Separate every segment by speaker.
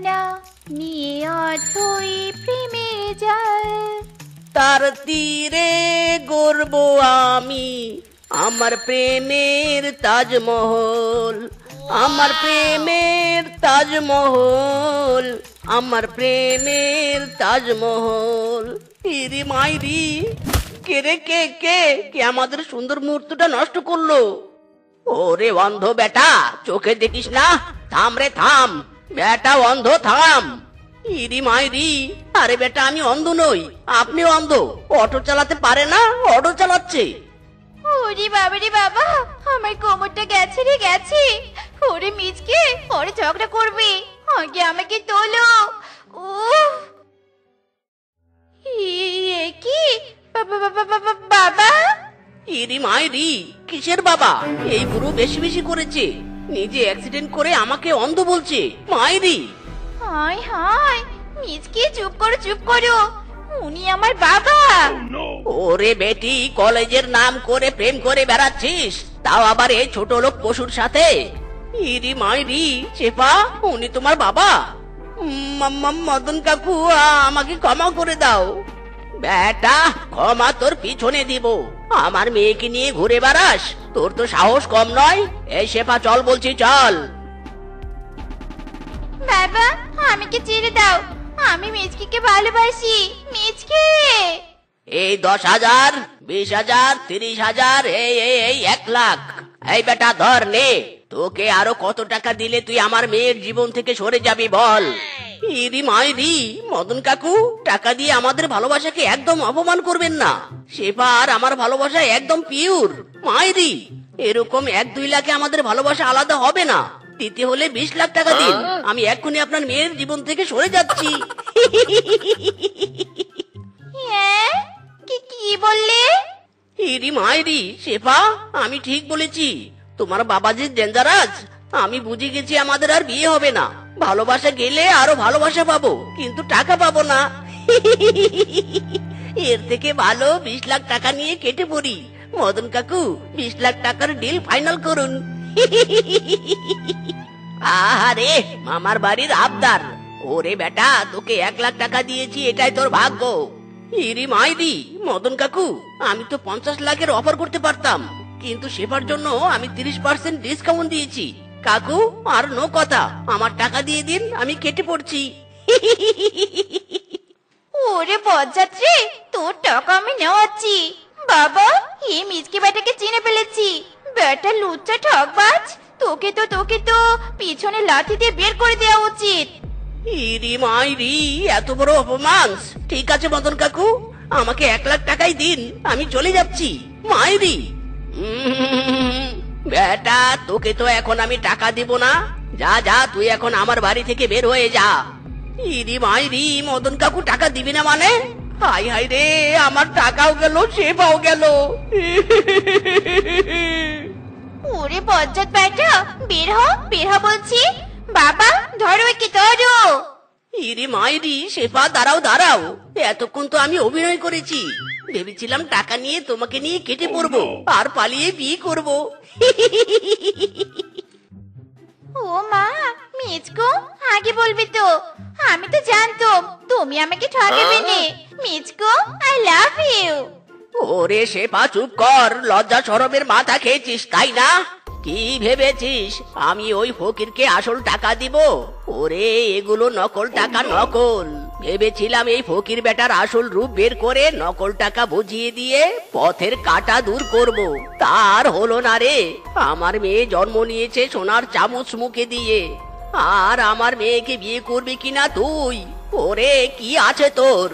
Speaker 1: না নিয়ে অথই প্রেমের জাল।
Speaker 2: তার তীরে গড়ব আমি আমার প্রেমের তাজমহল, আমার প্রেমের তাজমহল, আমার প্রেমের তাজমহল। ইরি মাইরি, কে রে কে কে কে আমাদের সুন্দর মুহূর্তটা নষ্ট করলো? ওরে অন্ধ বেটা, চোখে দেখিস না? থাম রে থাম বেটা, অন্ধ থাম। ইরি মাইরি, আরে বেটা আমি অন্ধ নই, আপনি অন্ধ। অটো চালাতে পারে না, অটো চালাচ্ছে।
Speaker 1: ওরে বাবা রে বাবা, আমার কোমরটা গেছে রে গেছে। ওরে মিচকে, ওরে ঝগড়া করবে, আগে আমাকে তোলো। উফ, কি বাবা বাবা বাবা বাবা।
Speaker 2: ইরি মাইরি, কিসের বাবা? এই বুড়ো বেশি বেশি করেছে, নিজে অ্যাক্সিডেন্ট করে আমাকে অন্ধ বলছে। মাইরি,
Speaker 1: হায় হায়, মিচকে চুপ করো চুপ করো, উনি আমার বাবা।
Speaker 2: ওরে বেটি, কলেজের নাম করে প্রেম করে বেড়াচ্ছিস, তাও আবার এই ছোট লোক পশুর সাথে? ইরি মাইরি, চেপা উনি তোমার বাবা? মদন কাকু, আমাকে ক্ষমা করে দাও। বেটা, ক্ষমা তোর পিছনে দিব। আমার মেয়েকে নিয়ে ঘুরে বেড়াস, তোর তো সাহস কম নয়। এই শেফা চল বলছি, চল।
Speaker 1: বাবা, আমাকে ছেড়ে দাও, আমি মিচকে ভালোবাসি। মিচকে,
Speaker 2: এই 10,000, 20,000, 30,000, এই 1 লাখ। এই বেটা ধর নে, তোকে আরো কত টাকা দিলে তুই আমার মেয়ের জীবন থেকে সরে যাবি বল? ইরি মাইরি, মদন কাকু, টাকা দিয়ে আমাদের ভালোবাসাকে একদম অপমান করবেন না। শেফা আর আমার ভালোবাসা একদম পিওর। মাইরি, এরকম 1-2 লাখে আমাদের ভালোবাসা আলাদা হবে না। দিতে হলে 20 লাখ টাকা দিন, আমি এক্ষুনি আপনার মেয়ের জীবন থেকে সরে যাচ্ছি।
Speaker 1: হ্যাঁ, কি বললে?
Speaker 2: ইরি মাইরি, শেফা আমি ঠিক বলেছি। তোমার বাবা যে ডেঞ্জারাস, আমি বুঝে গেছি আমাদের আর বিয়ে হবে না। ভালোবাসা গেলে আরো ভালোবাসা পাবো, কিন্তু টাকা পাবো না। এর থেকে ভালো 20 লাখ টাকা নিয়ে কেটে পড়ি। মদন কাকু, 20 লাখ টাকার ডিল ফাইনাল করুন। আহারে, মামার বাড়ির আবদার। ওরে বেটা, তোকে 1 লাখ টাকা দিয়েছি, এটাই তোর ভাগ্য। ইরি মাইরি, মদন কাকু, আমি তো 50 লাখের অফার করতে পারতাম, কিন্তু সেবার জন্য আমি 30% ডিসকাউন্ট দিয়েছি। কাকু আর নো কথা, আমার টাকা দিয়ে দিন, আমি কেটে পড়ছি।
Speaker 1: ওরে বজ্জাত্রী, তোর টাকা আমি নেওয়াচ্ছি। বাবা, এই মিচকে বেটাকে চিনে ফেলেছি। বেটা লুচ্চা ঠকবাজ, তোকে তো পিছনে লাথি দিয়ে বের করে দেওয়া উচিত।
Speaker 2: ইরি মাইরি, এত বড় অপমান! ঠিক আছে মদন কাকু, আমাকে 1 লাখ টাকাই দিন, আমি চলে যাচ্ছি। মাইরি, বেটা তোকে তো এখন আমি টাকা দিব না। যা যা, তুই এখন আমার বাড়ি থেকে বের হয়ে যা। ইরি মাইরি, মদন কাকু টাকা দিবি না মানে? হাই হাই রে, আমার টাকাও গেল, সেবাও গেল।
Speaker 1: ওরে বজ্জাত বেটা, বের হ বলছি। বাবা, ধরো একে ধরো।
Speaker 2: ইরি মাইরি, শেফা দাঁড়াও দাঁড়াও, এতক্ষণ তো আমি অভিনয় করেছি। ভেবেছিলাম টাকা নিয়ে তোমাকে নিয়ে কেটে পড়বো আর পালিয়ে বিয়ে করবো।
Speaker 1: ও মা, মিচকো আগে বলবি তো, আমি তো জানতাম তুমি আমাকে ঠকাবে না। মিচকো, আই লাভ ইউ।
Speaker 2: ওরে শেফা চুপ কর, লজ্জা শরমের মাথা খেয়েছিস তাই না? কি ভেবেছিস আমি ওই ফকিরকে আসল টাকা দিব? ওরে এগুলো নকল টাকা, নকল। ভেবেছিলাম এই ফকির বেটার আসল রূপ বের করে নকল টাকা বুঝিয়ে দিয়ে পথের কাটা দূর করব, তার হলো না রে। আমার মেয়ে জন্ম নিয়েছে সোনার চামচ মুখে দিয়ে, আর আমার মেয়েকে বিয়ে করবি কিনা তুই? ওরে কি আছে তোর?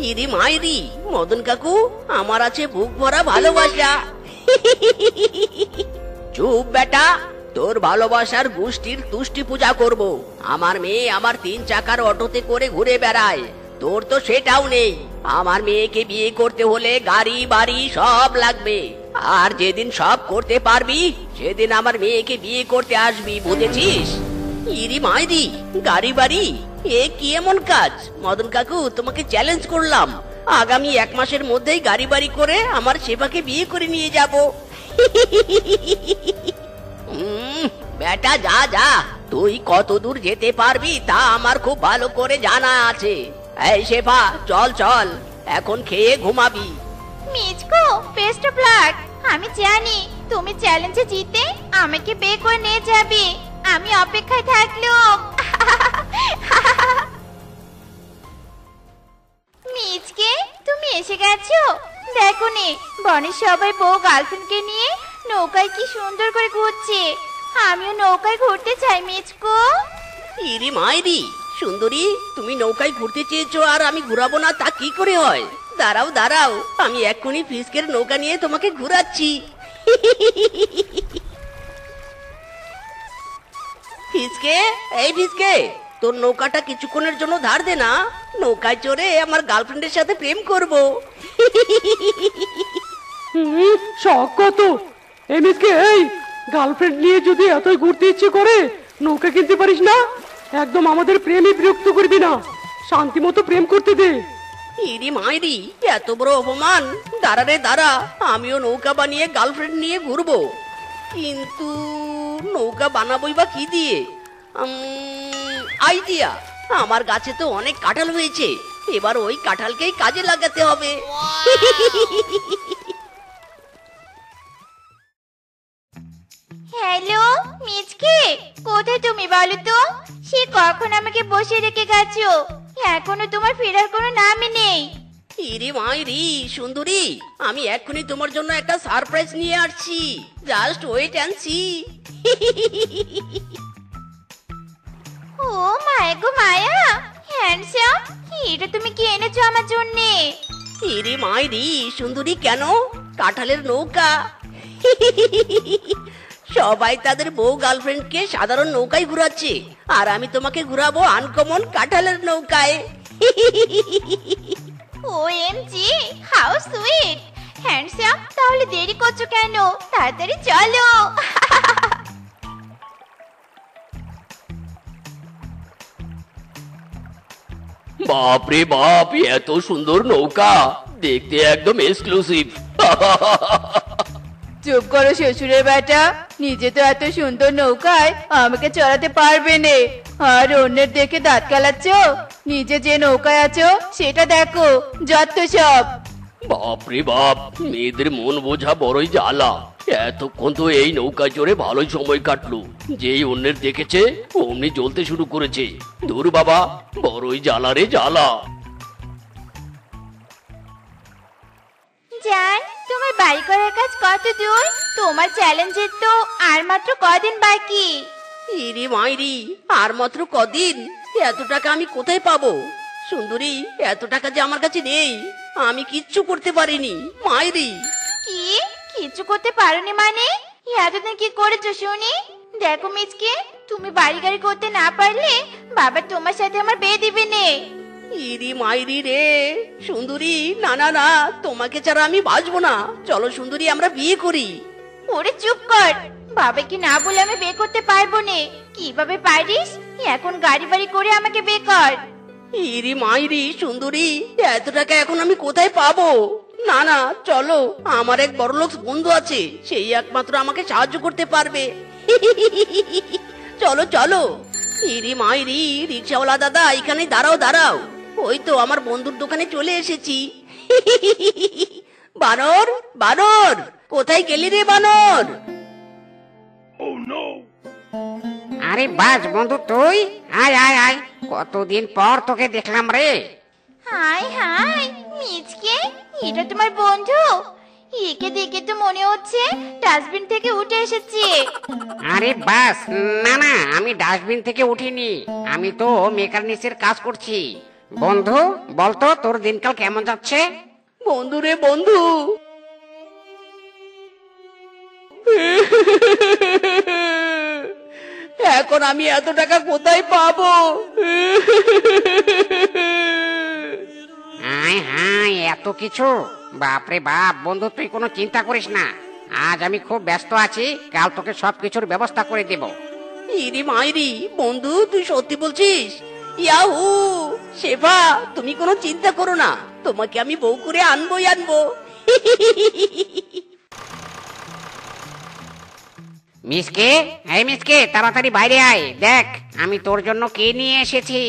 Speaker 2: ইরি মাইরি, মদন কাকু, আমার আছে বুক ভরা ভালোবাসা। চুপ বেটা, তোর ভালোবাসার গোষ্ঠীর তুষ্টি পূজা করব। আমার মেয়ে আমার 3 চাকার অটোতে করে ঘুরে বেড়ায়, তোর তো সেটাও নেই। আমার মেয়েকে বিয়ে করতে হলে গাড়ি বাড়ি সব লাগবে, আর যেদিন সব করতে পারবি সেদিন আমার মেয়েকে বিয়ে করতে আসবি, বুঝেছিস? ইরি মাইরি, গাড়ি বাড়ি, এ কি এমন কাজ? মদন কাকু, তোমাকে চ্যালেঞ্জ করলাম, আগামী 1 মাসের মধ্যেই গাড়ি বাড়ি করে আমার সেবাকে বিয়ে করে নিয়ে যাব। বেটা যা যা, তুই কত দূর যেতে পারবি তা আমার খুব ভালো করে জানা আছে। এই শেফা, চল চল, এখন খেয়ে ঘুমাবি।
Speaker 1: মিচকো, বেস্ট অফ লাক। আমি জানি তুমি চ্যালেঞ্জে জিতে আমাকে বিয়ে করে নিয়ে যাবে। আমি অপেক্ষায় থাকলাম। মিচকে, তুমি এসে গেছো? দেখো নে, বনের সবাই বউ গার্লফ্রেন্ডকে নিয়ে নৌকায় কি সুন্দর করে ঘুরছে। আমিও নৌকায় ঘুরতে চাই মিচকো।
Speaker 2: ইরি মাইরি, সুন্দরী, তুমি নৌকায় ঘুরতে চেয়েছো আর আমি ঘুরাবো না তা কি করে হয়? দাঁড়াও দাঁড়াও, আমি এক্ষুনি ফিসকের নৌকা নিয়ে তোমাকে ঘুরাচ্ছি। ফিসকে, এই ফিসকে, তোর নৌকাটা কিছুক্ষণের জন্য ধার দে না। নৌকায় চড়ে আমার গার্লফ্রেন্ডের সাথে প্রেম করব।
Speaker 3: শখ কত! এমএসকে, এই গার্লফ্রেন্ড নিয়ে যদি এতই ঘুরতে ইচ্ছে করে নৌকা কিনতে পারিস না? একদম আমাদের প্রেমে বিরক্ত করবি না, শান্তি মতো প্রেম করতে দে।
Speaker 2: ইরি মাইরি, এত বড় অপমান! দাঁড়া রে দাঁড়া, আমিও নৌকা বানিয়ে গার্লফ্রেন্ড নিয়ে ঘুরবো। কিন্তু নৌকা বানাবোই বা কি দিয়ে? আইডিয়া! আমার গাছে তো অনেক কাঁঠাল হয়েছে, এবার ওই কাঁঠালকেই কাজে লাগাতে হবে।
Speaker 1: হ্যালো মিচকে, কোথায় তুমি বলো তো? সে কখন আমাকে বসে রেখে গেছো, এখনো তোমার ফেরার কোনো নামই নেই।
Speaker 2: ইরি মাইরি, সুন্দরী, আমি এক্ষুনি তোমার জন্য একটা সারপ্রাইজ নিয়ে আসছি। Just wait and see.
Speaker 1: ও মায়া গো মায়া, হ্যান্ডসাম, এটা তুমি কি এনেছো আমার জন্যে?
Speaker 2: ইরি মাইরি, সুন্দরী, কেন? কাঁঠালের নৌকা। সবাই তাদের বউ গার্লফ্রেন্ডকে সাধারণ নৌকায় ঘুরাচ্ছে, আর আমি তোমাকে ঘুরাবো আনকমন কাঁঠালের নৌকায়।
Speaker 1: OMG, how sweet. হ্যান্ডসাম, তাহলে দেরি করছো কেন? তাড়াতাড়ি চলো।
Speaker 4: বাপ রে বাপ, এত সুন্দর নৌকা, দেখতে একদম এক্সক্লুসিভ।
Speaker 5: চুপ করো শ্বশুরের বেটা, নিজে তো এত সুন্দর নৌকায় আমাকে চড়াতে পারবে নে, আর অন্যের দেখে দাঁত কালাচ্ছ। নিজে যে নৌকায় আছো সেটা দেখো, যত সব।
Speaker 4: বাপ রে বাপ, মেয়েদের মন বোঝা বড়ই জ্বালা। এতক্ষণ তো এই নৌকা চড়ে ভালোই সময় কাটলো, যেই অন্যের দেখেছে অমনি জ্বলতে শুরু করেছে। দূর বাবা, বড়ই জ্বালা রে জ্বালা।
Speaker 1: জান, তোমার বাড়ি করার কাজ কত দূর? তোমার চ্যালেঞ্জের তো আর মাত্র কদিন বাকি।
Speaker 2: ইরি মাইরি, আর মাত্র কদিন? এত টাকা আমি কোথায় পাবো? সুন্দরী, এত টাকা যে আমার কাছে নেই, আমি কিচ্ছু করতে পারিনি। মাইরি,
Speaker 1: কি কিছু করতে পারোনি মানে? এতদিন কি করেছো শুনি? দেখো মিচকে, তুমি বাড়ি গাড়ি করতে না পারলে বাবা তোমার সাথে আমার বিয়ে দিবে নে।
Speaker 2: ইরি মাইরি রে, সুন্দরী, না না না, তোমাকে ছাড়া আমি বাঁচবো না। চলো সুন্দরী, আমরা বিয়ে করি।
Speaker 1: ওরে চুপ কর, বাবাকে না বলে আমি বিয়ে করতে পারবো নে। কিভাবে পারিস? এখন গাড়ি বাড়ি করে আমাকে বিয়ে কর।
Speaker 2: ইরি মাইরি, সুন্দরী, এত টাকা এখন আমি কোথায় পাবো? না না, চলো, আমার এক বড়লোক বন্ধু আছে, সেই একমাত্র আমাকে সাহায্য করতে পারবে। চলো চলো। ইরি মাইরি, রিক্সাওয়ালা দাদা, এখানে দাঁড়াও দাঁড়াও, ওই তো আমার বন্ধুর দোকানে চলে এসেছি। বানর বানর, কোথায় গেলি রে বানর?
Speaker 6: আরে বাজ বন্ধু, তুই আয় আয় আয়, কতদিন পর তোকে দেখলাম রে।
Speaker 1: হাই হাই মিচকে, এটা তোমার বন্ধু? একে দেখে তো মনে হচ্ছে ডাস্টবিন থেকে উঠে এসেছে।
Speaker 6: আরে বাস, না না, আমি ডাস্টবিন থেকে উঠিনি, আমি তো মেকানিক্সের কাজ করছি। বন্ধু, বলতো তোর দিনকাল কেমন যাচ্ছে?
Speaker 2: বন্ধু রে বন্ধু, এখন আমি এত টাকা কোথায় পাবো?
Speaker 6: হাই হাই, এত কিছু! বাপরে বাপ বন্ধু, তুই কোনো চিন্তা করিস না, আজ আমি খুব ব্যস্ত আছি, কাল তোকে সবকিছুর ব্যবস্থা করে দেব।
Speaker 2: ইরি মাইরি, বন্ধু, তুই সত্যি বলছিস? ইয়াহু! শেফা, তুমি কোনো চিন্তা করো না, তোমাকে আমি বউ করে আনবোই আনবো।
Speaker 6: মিসকে, এই মিসকে, তাড়াতাড়ি বাইরে আয়, দেখ আমি তোর জন্য কে নিয়ে এসেছি।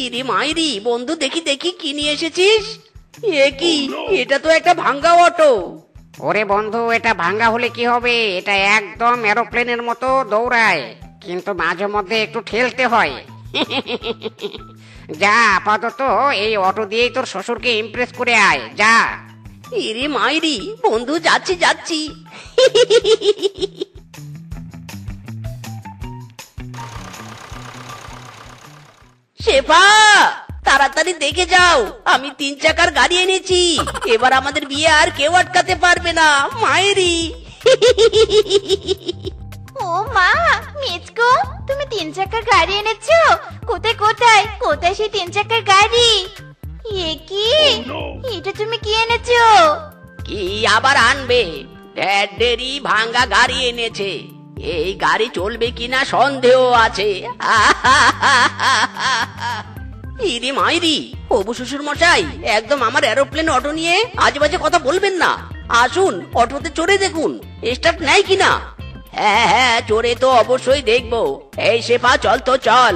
Speaker 2: ইরে মাইরি, বন্ধু দেখি দেখি কি নিয়ে এসেছিস? এ কি, এটা তো একটা ভাঙ্গা অটো।
Speaker 6: ওরে বন্ধু, এটা ভাঙ্গা হলে কি হবে, এটা একদম এরোপ্লেনের মতো দৌড়ায়, কিন্তু মাঝে মধ্যে একটু ঠেলতে হয়। যা, আপাতত এই অটো দিয়েই তোর শ্বশুরকে ইমপ্রেস করে আয়, যা।
Speaker 2: ইরে মাইরি, বন্ধু যাচ্ছি যাচ্ছি। শেফা, তাড়াতাড়ি দেখে যাও, আমি 3 চাকার গাড়ি এনেছি। এবার আমাদের বিয়ে আর কেউ আটকাতে পারবে না। মায়েরি।
Speaker 1: ও মা, মিচকো, তুমি 3 চাকার গাড়ি এনেছো? কোথায় কোথায় কোথায় সেই 3 চাকার গাড়ি? এ কি, এটা তুমি কি এনেছো?
Speaker 2: কি আবার আনবে? ড্যাডেরই ভাঙ্গা গাড়ি এনেছে। এই গাড়ি চলবে কিনা সন্দেহ আছে। ইরে মাইরি, হবু শ্বশুর মশাই, একদম আমার এরোপ্লেন অটো নিয়ে আজে বাজে কথা বলবেন না। আসুন, অটোতে চড়ে দেখুন স্টার্ট নেয় কিনা। হ্যাঁ হ্যাঁ, চড়ে তো অবশ্যই দেখবো। এই শেফা, চল তো চল।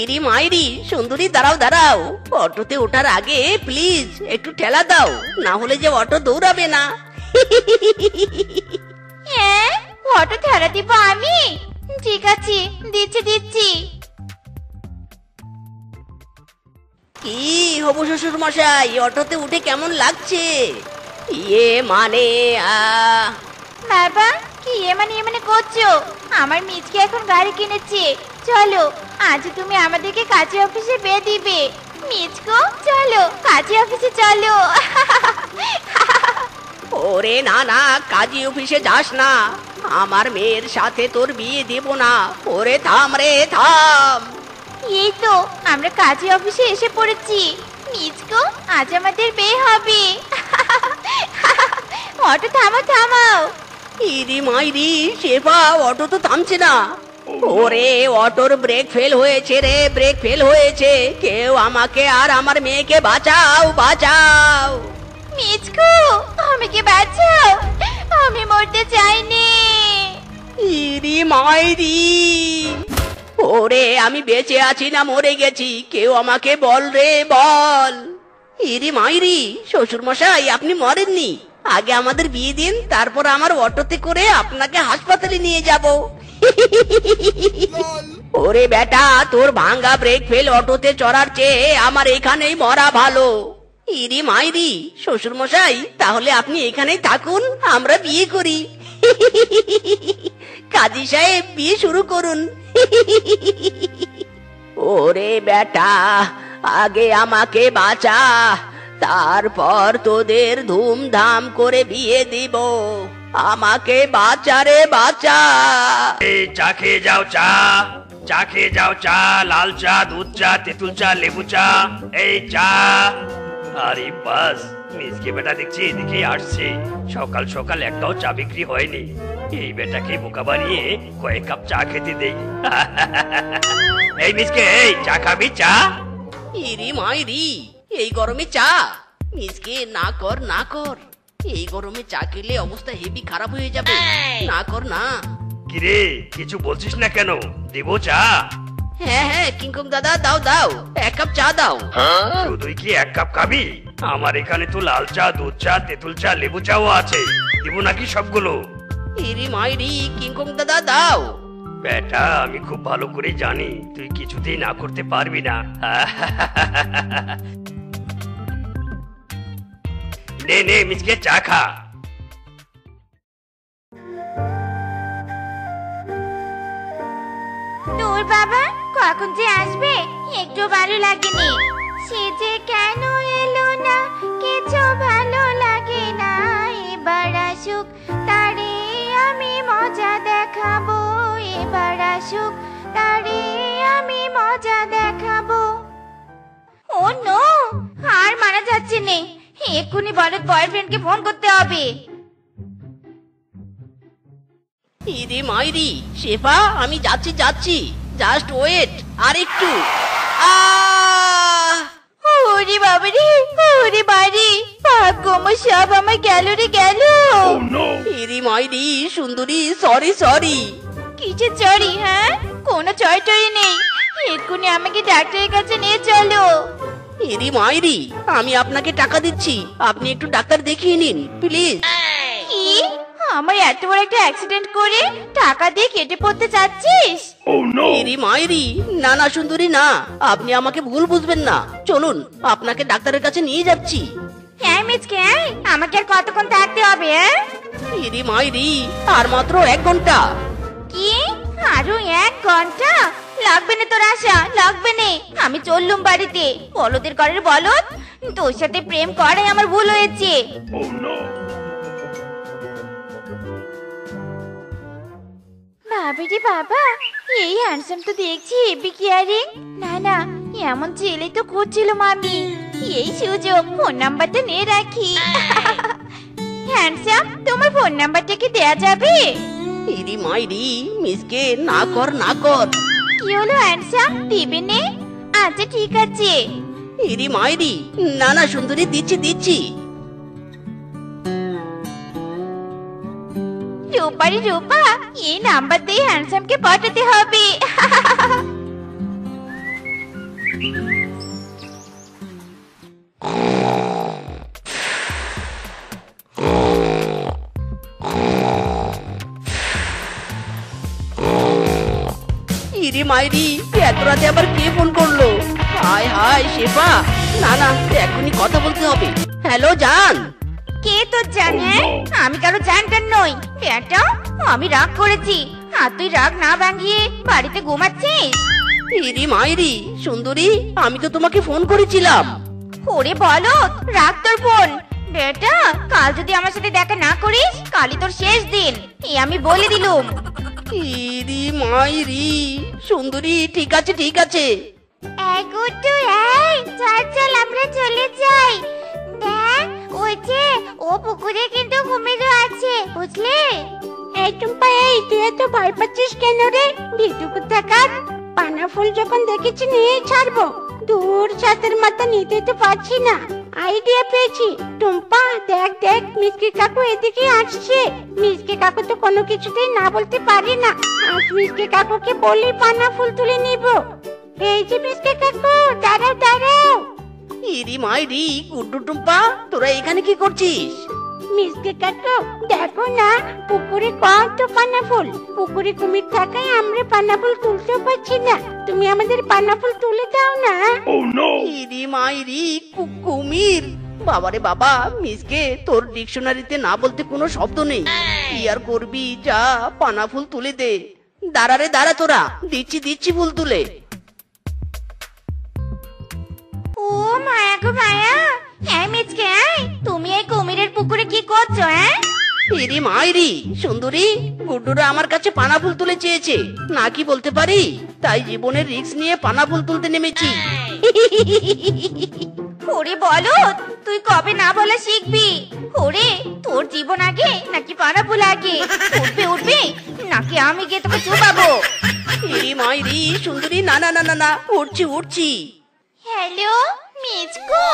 Speaker 2: ইরি মাইরি, সুন্দরী, দাঁড়াও দাঁড়াও, অটোতে ওঠার আগে প্লিজ একটু ঠেলা দাও, না হলে যে অটো দৌড়াবে না।
Speaker 1: হ্যাঁ, অটো ঠেলা দিব আমি? ঠিক আছে, দিচ্ছি দিচ্ছি।
Speaker 2: কি হবু শ্বশুর মশাই, অটোতে উঠে কেমন লাগছে? ইয়ে মানে
Speaker 1: বাবা, কি এমনি করছো? আমার মিচকে এখন গাড়ি কিনেছে। চলো, আজ তুমি আমাদেরকে কাজী অফিসে বিয়ে দিবে। মিচকো, চলো কাজী অফিসে চলো।
Speaker 2: ওরে না না, কাজী অফিসে যাস না, আমার মেয়ের সাথে তোর বিয়ে দেব না। ওরে থাম রে, থাম।
Speaker 1: এই তো আমরা কাজী অফিসে এসে পড়েছি। মিচকো, আজ আমাদের বিয়ে হবে। অটো থামাও থামাও।
Speaker 2: ইরি মাইরি, শেফা, অটো তো থামছে না। ওরে, অটোর ব্রেক ফেল হয়েছে রে, ব্রেক ফেল হয়েছে। কেউ আমাকে আর আমার মেয়েকে বাঁচাও, বাঁচাও।
Speaker 1: মিচকো, আমাকে বাঁচাও, আমি মরতে চাইনি।
Speaker 2: ইরি মাইরি, ওরে আমি বেঁচে আছি না মরে গেছি, কেউ আমাকে বল রে, বল। ইরি মাইরি, শ্বশুর মশাই, আপনি মরেননি। আগে আমাদের বিয়ে দিন, তারপর আমার অটোতে করে আপনাকে হাসপাতালে নিয়ে যাব। ওরে বেটা, তোর ভাঙ্গা ব্রেক ফেল অটোতে চড়ার চেয়ে আমার এখানেই মরা ভালো। ইরি মাইরি, শ্বশুর মশাই, তাহলে আপনি এখানেই থাকুন, আমরা বিয়ে করি। কাজী সাহেব, বিয়ে শুরু করুন। ওরে বেটা, আগে আমাকে বাঁচা, তারপর তোদের ধুমধাম করে বিয়ে দিব। আমাকে বাঁচা রে, বাঁচা।
Speaker 7: এই চা খেয়ে যাও, চা চা খেয়ে যাও, চা, লাল চা, দুধ চা, তেঁতুল চা, লেবু চা, এই চা। আরে বাস, মিসকে বেটা দেখছি এদিকে আসছে। সকাল সকাল একটাও চা বিক্রি হয়নি। এই বেটাকে বোকা বানিয়ে কয়েক কাপ চা খেতে দেই। এই মিসকে, এই চা খাবি, চা?
Speaker 2: ইরি মাইরি, এই গরমে চা? মিসকে, না কর না কর, এই গরমে চা খেলে অবস্থা হেভি খারাপ হয়ে যাবে, না কর না।
Speaker 7: কিরে, কিছু বলছিস না কেন? দেব চা?
Speaker 2: হ্যাঁ হ্যাঁ, কিংকং দাদা, দাও দাও, 1 কাপ চা দাও।
Speaker 7: শুধুই কি 1 কাপ খাবি? আমার এখানে তো লাল চা, দুধ চা, তেঁতুল চা, লেবু চাও আছে, দিব নাকি সবগুলো?
Speaker 2: ইরি মাইরি, কিংকং দাদা দাও।
Speaker 7: বেটা, আমি খুব ভালো করে জানি তুই কিছুতেই না করতে পারবি না। নে নে মিসকে, চা খা।
Speaker 1: তোর বাবা কখন যে আসবে একটু ভালো লাগেনি। সে যে কেন এলো না, কিছু ভালো লাগে না। এবার আসুক, তারে আমি মজা দেখাবো। এবার আসুক, তারে আমি মজা দেখাবো। ও নো, আর মারা যাচ্ছে না, এক্ষুনি বলদ বয়ফ্রেন্ডকে ফোন করতে হবে।
Speaker 2: ইরি মাইরি, শেফা, আমি যাচ্ছি যাচ্ছি, জাস্ট ওয়েট, আর একটু।
Speaker 1: ওরে বাবারে, ওরে বাড়ি, ভাগ্য আমার সব আমার গেল রে, গেল।
Speaker 2: ইরি মাইরি, মাইরি সুন্দরী, সরি সরি।
Speaker 1: কিসের চড়ি? হ্যাঁ, কোনো চড়ি নেই। এক্ষুনি আমাকে ডাক্তারের কাছে নিয়ে চলো।
Speaker 2: ইরি মাইরি, আমি আপনাকে টাকা দিচ্ছি, আপনি একটু ডাক্তার দেখিয়ে নিন প্লিজ।
Speaker 1: কি? আমার এত বড় একটা অ্যাক্সিডেন্ট করে টাকা দিয়ে কেটে পড়তে চাচ্ছিস?
Speaker 2: ইরি মাইরি, না না সুন্দরী না, আপনি আমাকে ভুল বুঝবেন না, চলুন আপনাকে ডাক্তারের কাছে নিয়ে যাচ্ছি।
Speaker 1: হ্যাঁ মিচকে, আমাকে আর কতক্ষণ থাকতে হবে?
Speaker 2: ইরি মাইরি, আর মাত্র 1 ঘন্টা।
Speaker 1: কি? আরো 1 ঘন্টা? লাগবে না তোর আশা, লাগবে না। আমি চললুম বাড়িতে। বলদের ঘরের বলদ, তোর সাথে প্রেম করাই আমার ভুল হয়েছে। বাবারে বাবা, এই হ্যান্ডসাম তো দেখছি হেভি কেয়ারিং। না না, এমন ছেলে তো খুঁজছিল মামি। এই সুযোগ, ফোন নাম্বারটা নিয়ে রাখি। হ্যান্ডসাম, তোমার ফোন নাম্বারটা কি দেয়া যাবে?
Speaker 2: ইরি মাইরি, মিসকে না কর না কর।
Speaker 1: কি হলো হ্যান্ডসাম, দিবে নে? আচ্ছা ঠিক আছে।
Speaker 2: ইরি মাইরি, না না সুন্দরী, দিচ্ছি দিচ্ছি।
Speaker 1: রূপারি রূপা, এই নাম্বার দিয়ে হ্যান্ডসামকে পাঠাতে হবে।
Speaker 2: ইরি মাইরি, এত রাতে আবার কে ফোন করলো? হায় হায় শেফা, না না এখনই কথা বলতে হবে। হ্যালো জান।
Speaker 1: কে তোর জান? হ্যাঁ, আমি কারো জানটার নই বেটা। আমি রাগ করেছি, আর তুই রাগ না ভাঙিয়ে বাড়িতে ঘুমাচ্ছিস?
Speaker 2: ইরি মাইরি সুন্দরী, আমি তো তোমাকে ফোন করেছিলাম।
Speaker 1: ওরে বলো, রাগ তোর ফোন। বেটা, কাল যদি আমার সাথে দেখা না করিস, কালই তোর শেষ দিন, এই আমি বলে দিলুম।
Speaker 2: ইরি মাইরি সুন্দরী, ঠিক আছে ঠিক আছে।
Speaker 1: এই গুড্ডু, এই চল চল আমরা চলে যাই। দেখ, ওই যে ও পুকুরে কিন্তু কুমিরও আছে, বুঝলে? এই টুম্পা, এই তুই এত ভয় পাচ্ছিস কেন রে? ভিতু কোথাকার, পানা ফুল যখন দেখেছি নিয়ে ছাড়বো। দূর ছাতের মাথা নিতে তো পারছি না। আইডিয়া পেয়েছি টুম্পা, দেখ দেখ, মিসকে কাকু এদিকে আসছে। মিসকে কাকু তো কোনো কিছুতেই না বলতে পারে না। আজ মিসকে কাকুকে বলি পানা ফুল তুলে নিব। এই যে মিসকে কাকু, দাঁড়াও দাঁড়াও।
Speaker 2: ইরি মাইরি গুড্ডু টুম্পা, তোরা এখানে কি করছিস?
Speaker 1: মিসকে কাকু, দেখো না, পুকুরে কত পানা ফুল। পুকুরে কুমির থাকায় আমরা পানা ফুল তুলতেও পারছি না। তুমি আমাদের পানা ফুল তুলে দাও না।
Speaker 2: ইরি মাইরি কুমির, বাবারে বাবা, মিসকে তোর ডিকশনারিতে না বলতে কোনো শব্দ নেই। কি আর করবি, যা পানা ফুল তুলে দে। দাঁড়া রে দাঁড়া, তোরা দিচ্ছি দিচ্ছি ফুল তুলে।
Speaker 1: ও মায়া গো মায়া, হ্যাঁ মিচকে, তুমি এই কুমিরের পুকুরে কি করছো? হ্যাঁ,
Speaker 2: ইরি মাইরি সুন্দরী, গুড্ডুরা আমার কাছে পানা ফুল তুলে চেয়েছে, না কি বলতে পারি, তাই জীবনের রিস্ক নিয়ে পানা ফুল তুলতে নেমেছি।
Speaker 1: ওরে বলো, তুই কবে না বলা শিখবি? ওরে, তোর জীবন আগে নাকি পানা ফুল আগে? উঠবে উঠবে নাকি আমি গিয়ে তোকে চুপাবো?
Speaker 2: ইরি মাইরি সুন্দরী, না না না না না, উঠছি উঠছি।
Speaker 1: হ্যালো মিচকু,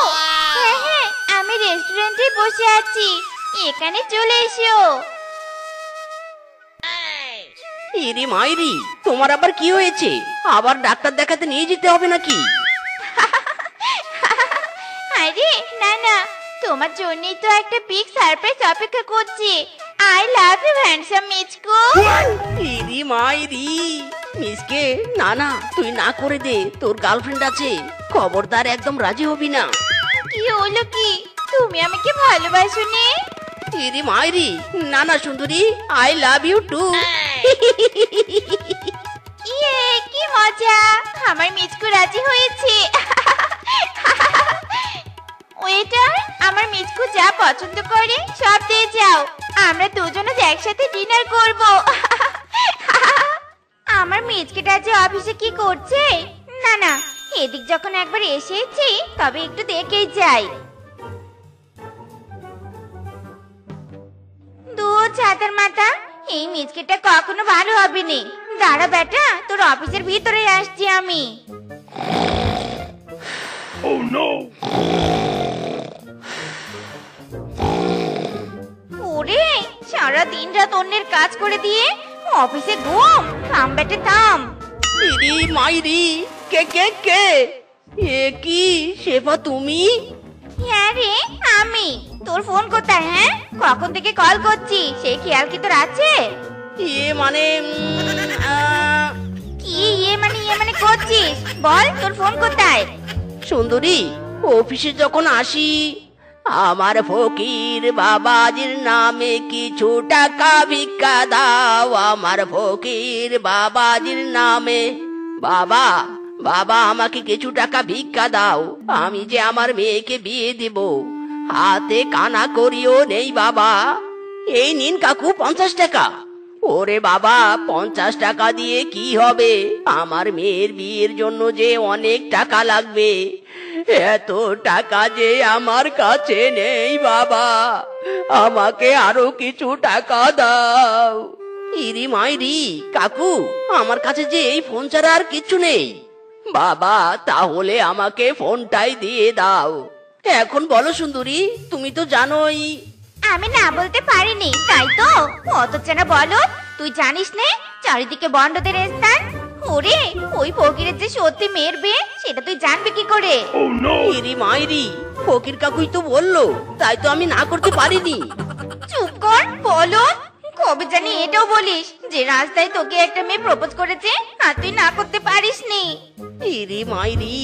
Speaker 1: হ্যাঁ হ্যাঁ, আমি রেস্টুরেন্টে বসে আছি, এখানে চলে এসো।
Speaker 2: ইরি মাইরি, তোমার আবার কি হয়েছে? আবার ডাক্তার দেখাতে নিয়ে যেতে হবে নাকি?
Speaker 1: আরে না না, তোমার জন্যই তো একটা বিগ সারপ্রাইজ অপেক্ষা করছে। I love you handsome Michku.
Speaker 2: ইরি মাইরি মিসকে, না না তুই না করে দে, তোর গার্লফ্রেন্ড আছে, খবরদার একদম রাজি হবি না।
Speaker 1: কি হলো কি, তুমি আমাকে ভালোবাসোনি?
Speaker 2: ইরি মাইরি, না না সুন্দরী, আই লাভ ইউ টু।
Speaker 1: ইয়ে, কি মজা, আমার মিচকু রাজি হয়েছে। ওয়েটার, আমার মিচকু যা পছন্দ করে সব দিয়ে যাও, আমরা দুজনে একসাথে ডিনার করব। আমার মিচকেটা যে অফিসে কি করছে? না না, এদিক যখন একবার এসেছি তবে একটু দেখেই যাই। দূর ছাতার মাথা, এই মিচকেটা কখনো ভালো হবে না। দাঁড়া বেটা, তোর অফিসের ভিতরে আসছি আমি। ওরে, সারা দিন রাত অন্যের কাজ করে দিয়ে অফিসে ঘুম। থাম বেটে থাম।
Speaker 2: ইরি মাইরি, কে কে কে? এ কি শেফা তুমি?
Speaker 1: হ্যাঁ রে আমি। তোর ফোন কোথায়? হ্যাঁ, কখন থেকে কল করছি, সেই খেয়াল কি তোর আছে?
Speaker 2: মানে
Speaker 1: কি ইয়ে মানে করছিস? বল তোর ফোন কোথায়?
Speaker 2: সুন্দরী, অফিসে যখন আসি আমার ফকির বাবাজির নামে কিছু টাকা ভিক্ষা দাও, আমার ফকির বাবাজির নামে। বাবা বাবা আমাকে কিছু টাকা ভিক্ষা দাও, আমি যে আমার মেয়েকে বিয়ে দিব। হাতে কানা করিও নেই বাবা। এই নিন কাকু 50 টাকা। ওরে বাবা, 50 টাকা দিয়ে কি হবে? আমার মেয়ের বিয়ের জন্য যে অনেক টাকা লাগবে, এত টাকা যে আমার কাছে নেই বাবা। আমাকে আরো কিছু টাকা দাও। ইরি মাইরি, কাকু আমার কাছে যে এই ফোন ছাড়া আর কিচ্ছু নেই। বাবা তাহলে আমাকে ফোনটাই দিয়ে দাও। এখন বলো সুন্দরী, তুমি তো জানোই।
Speaker 1: আমি না বলতে পারিনি, তাই তো অত চেনা বলো। তুই জানিস নে চারিদিকে বন্ডদের স্থান। ওরে ওই ফকিরের যে সত্যি মেয়ের বিয়ে, সেটা তুই জানবি কি করে?
Speaker 2: ইরি মাইরি, ফকির কাকুই তো বললো, তাই তো আমি না করতে পারিনি।
Speaker 1: চুপ কর বলো। কবে জানি এটাও বলিস যে রাস্তায় তোকে একটা মেয়ে প্রপোজ করেছে আর তুই না করতে পারিসনি।
Speaker 2: ইরি মাইরি,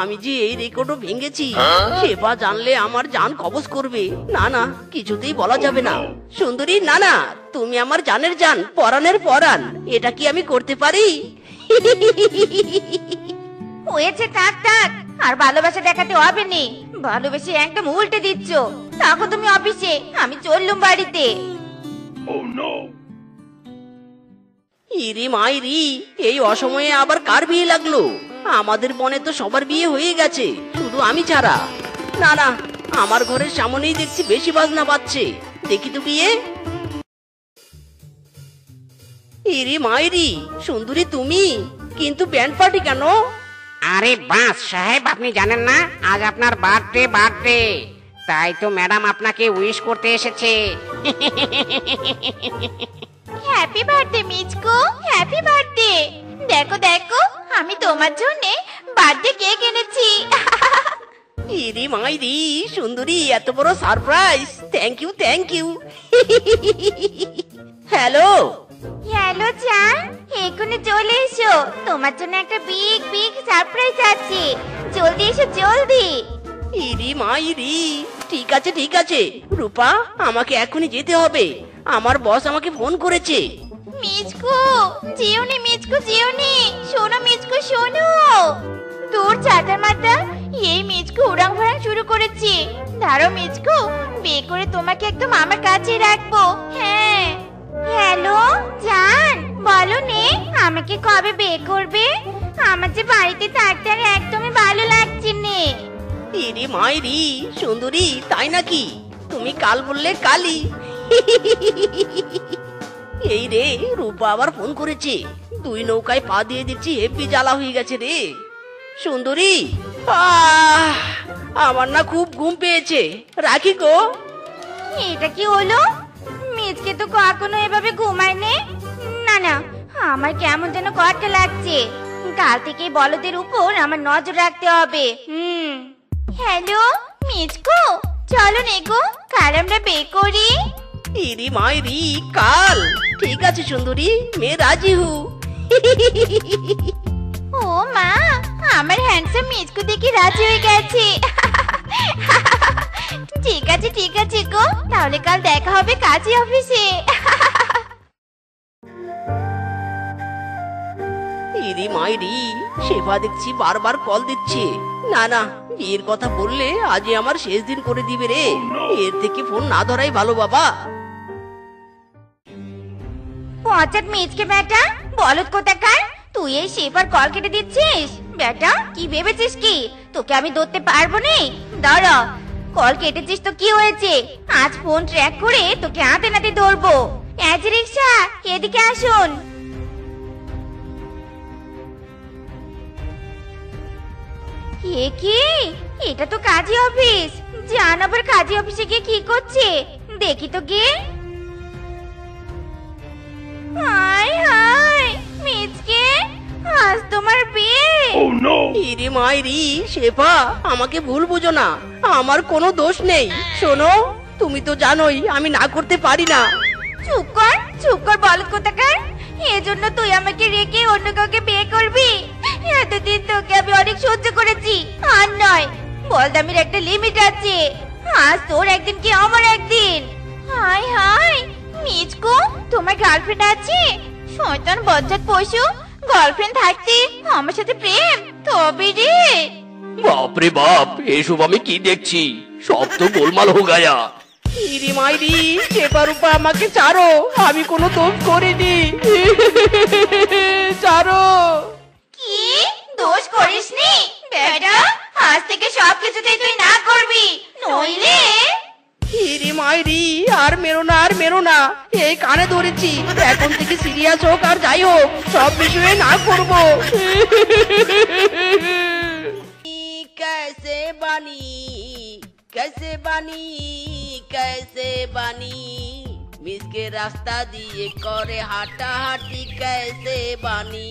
Speaker 2: আমি যে এই রেকর্ডও ভেঙেছি, শেফা জানলে আমার জান কবজ করবে। না না, কিছুতেই বলা যাবে না। সুন্দরী, না না, তুমি আমার জানের জান, পরাণের পরাণ। এটা কি আমি করতে পারি?
Speaker 1: হয়েছে, থাক থাক, আর ভালোবাসা দেখাতে হবে নি। ভালোবেসে একদম উল্টে দিচ্ছ। থাকো তুমি অফিসে, আমি চললুম বাড়িতে।
Speaker 2: ইরি মাইরি, এই অসময়ে আবার কার বিয়ে লাগলো? আমাদের বনে তো সবার বিয়ে হয়ে গেছে, শুধু আমি ছাড়া। না না, আমার ঘরের সামনেই দেখছি বেশি বাজনা বাজছে। দেখি তো বিয়ে। ইরি মাইরি, সুন্দরী তুমি, কিন্তু ব্যান্ড পার্টি কেন?
Speaker 6: আরে বাস সাহেব, আপনি জানেন না আজ আপনার বার্থডে। তাই তো ম্যাডাম আপনাকে উইশ করতে এসেছে।
Speaker 1: Happy birthday Michku, happy birthday. দেখো দেখো, আমি তোমার জন্য বার্থডে কেক এনেছি।
Speaker 2: ইরি মাইরি, সুন্দরী, এত বড় surprise. Thank you thank you. Hello
Speaker 1: hello জান, এখনই চলে এসো। তোমার জন্য একটা বিগ বিগ সারপ্রাইজ আছে। জলদি এসো জলদি।
Speaker 2: ইরি মাইরি, ঠিক আছে ঠিক আছে রূপা, আমাকে এখনই যেতে হবে। আমার বস আমাকে ফোন করেছে।
Speaker 1: মিচকু জিওনি, মিচকু জিওনি, শোনো মিচকু শোনো। দূর চাটার মাথা, এই মিচকু উড়াং ফাড়াং শুরু করেছে। দাঁড়ো মিচকু, বিয়ে করে তোমাকে একদম আমার কাছে রাখবো। হ্যাঁ। হ্যালো জান, বলো নে, আমাকে কবে বিয়ে করবে? আমার যে বাড়িতে থাকতে আর একদমই ভালো লাগছে নে।
Speaker 2: ইরি মাইরি, সুন্দরী, তাই নাকি? তুমি কাল বললে কালই। এই রে, রূপা আবার ফোন করেছে। দুই নৌকায় পা দিয়ে দিচ্ছি, হেব্বি জ্বালা হয়ে গেছে রে। সুন্দরী, আমার না খুব ঘুম পেয়েছে, রাখি গো।
Speaker 1: এটা কি হলো? মিচকে তো কখনো এভাবে ঘুমায় নে। না না, আমার কেমন যেন কষ্ট লাগছে। কাল থেকে বলদের উপর আমার নজর রাখতে হবে। হ্যালো মিচকু, চলো নে গো, কাল আমরা বিয়ে করি।
Speaker 2: ইরি মাইরি, কাল? ঠিক আছে সুন্দরী, মেয়ে রাজি হু।
Speaker 1: ও মা, আমার হ্যান্ডসাম মিচকু দেখি রাজি হয়ে গেছে। ঠিক আছে গো, তাহলে কাল দেখা হবে কাজী অফিসে।
Speaker 2: ইরি মাইরি, শেফা দেখছি বারবার কল দিচ্ছে। না না, বিয়ের কথা বললে আজই আমার শেষ দিন করে দিবে রে। এর থেকে ফোন না ধরাই ভালো বাবা।
Speaker 1: পচাত মিচকে বেটা, বলদ কোথাকার, তুই এই শেফার কল কেটে দিচ্ছিস? বেটা কি ভেবেছিস কি তোকে আমি ধরতে পারবো না? দাঁড়া, কল কেটেছিস তো কি হয়েছে? আজ ফোন ট্র্যাক করে তোকে হাতে নাতে ধরবো। এই যে রিকশা, এদিকে আসুন। এ কি? এটা তো কাজী অফিস। জান আবার কাজী অফিসে গিয়ে কি করছে? দেখি তো গিয়ে।
Speaker 2: ইরে মাইরি শেফা, আমাকে ভুল বুঝো না, আমার কোনো দোষ নেই। শোনো, তুমি তো জানোই আমি না করতে পারি না।
Speaker 1: চুপ কর বলদ কোথাকার। এজন্য তুই আমাকে রেখে অন্য কাউকে বিয়ে করবি? এতদিন তোকে আমি অনেক সহ্য করেছি, আর নয়। বলদামের একটা লিমিট আছে। আজ তোর একদিন কি আমার একদিন। হায় হায়, মিচকু তোমার গার্লফ্রেন্ড আছে? শয়তান বজ্জাত পশু, গার্লফ্রেন্ড থাকতে আমার সাথে প্রেম? তবে রে।
Speaker 4: বাপরে বাপ, এসব আমি কি দেখছি? সব তো গোলমাল হো গায়া।
Speaker 2: ইরে মাইরি শেফা রূপা, আমাকে ছাড়ো, আমি কোনো দোষ করিনি। ছাড়ো।
Speaker 1: কি দোষ করিসনি বেটা? আজ থেকে সবকিছুতেই তুই না করবি, নইলে।
Speaker 2: ইরে মাইরি, আর মেরো না, আর মেরো না, এই কানে ধরেছি। এখন থেকে সিরিয়াস হোক আর যাই হোক, সব বিষয়ে না করবো। कैसे बानी कैसे बानी कैसे बानी মিসকে রাস্তা দিয়ে করে হাঁটাহাঁটি कैसे বানি।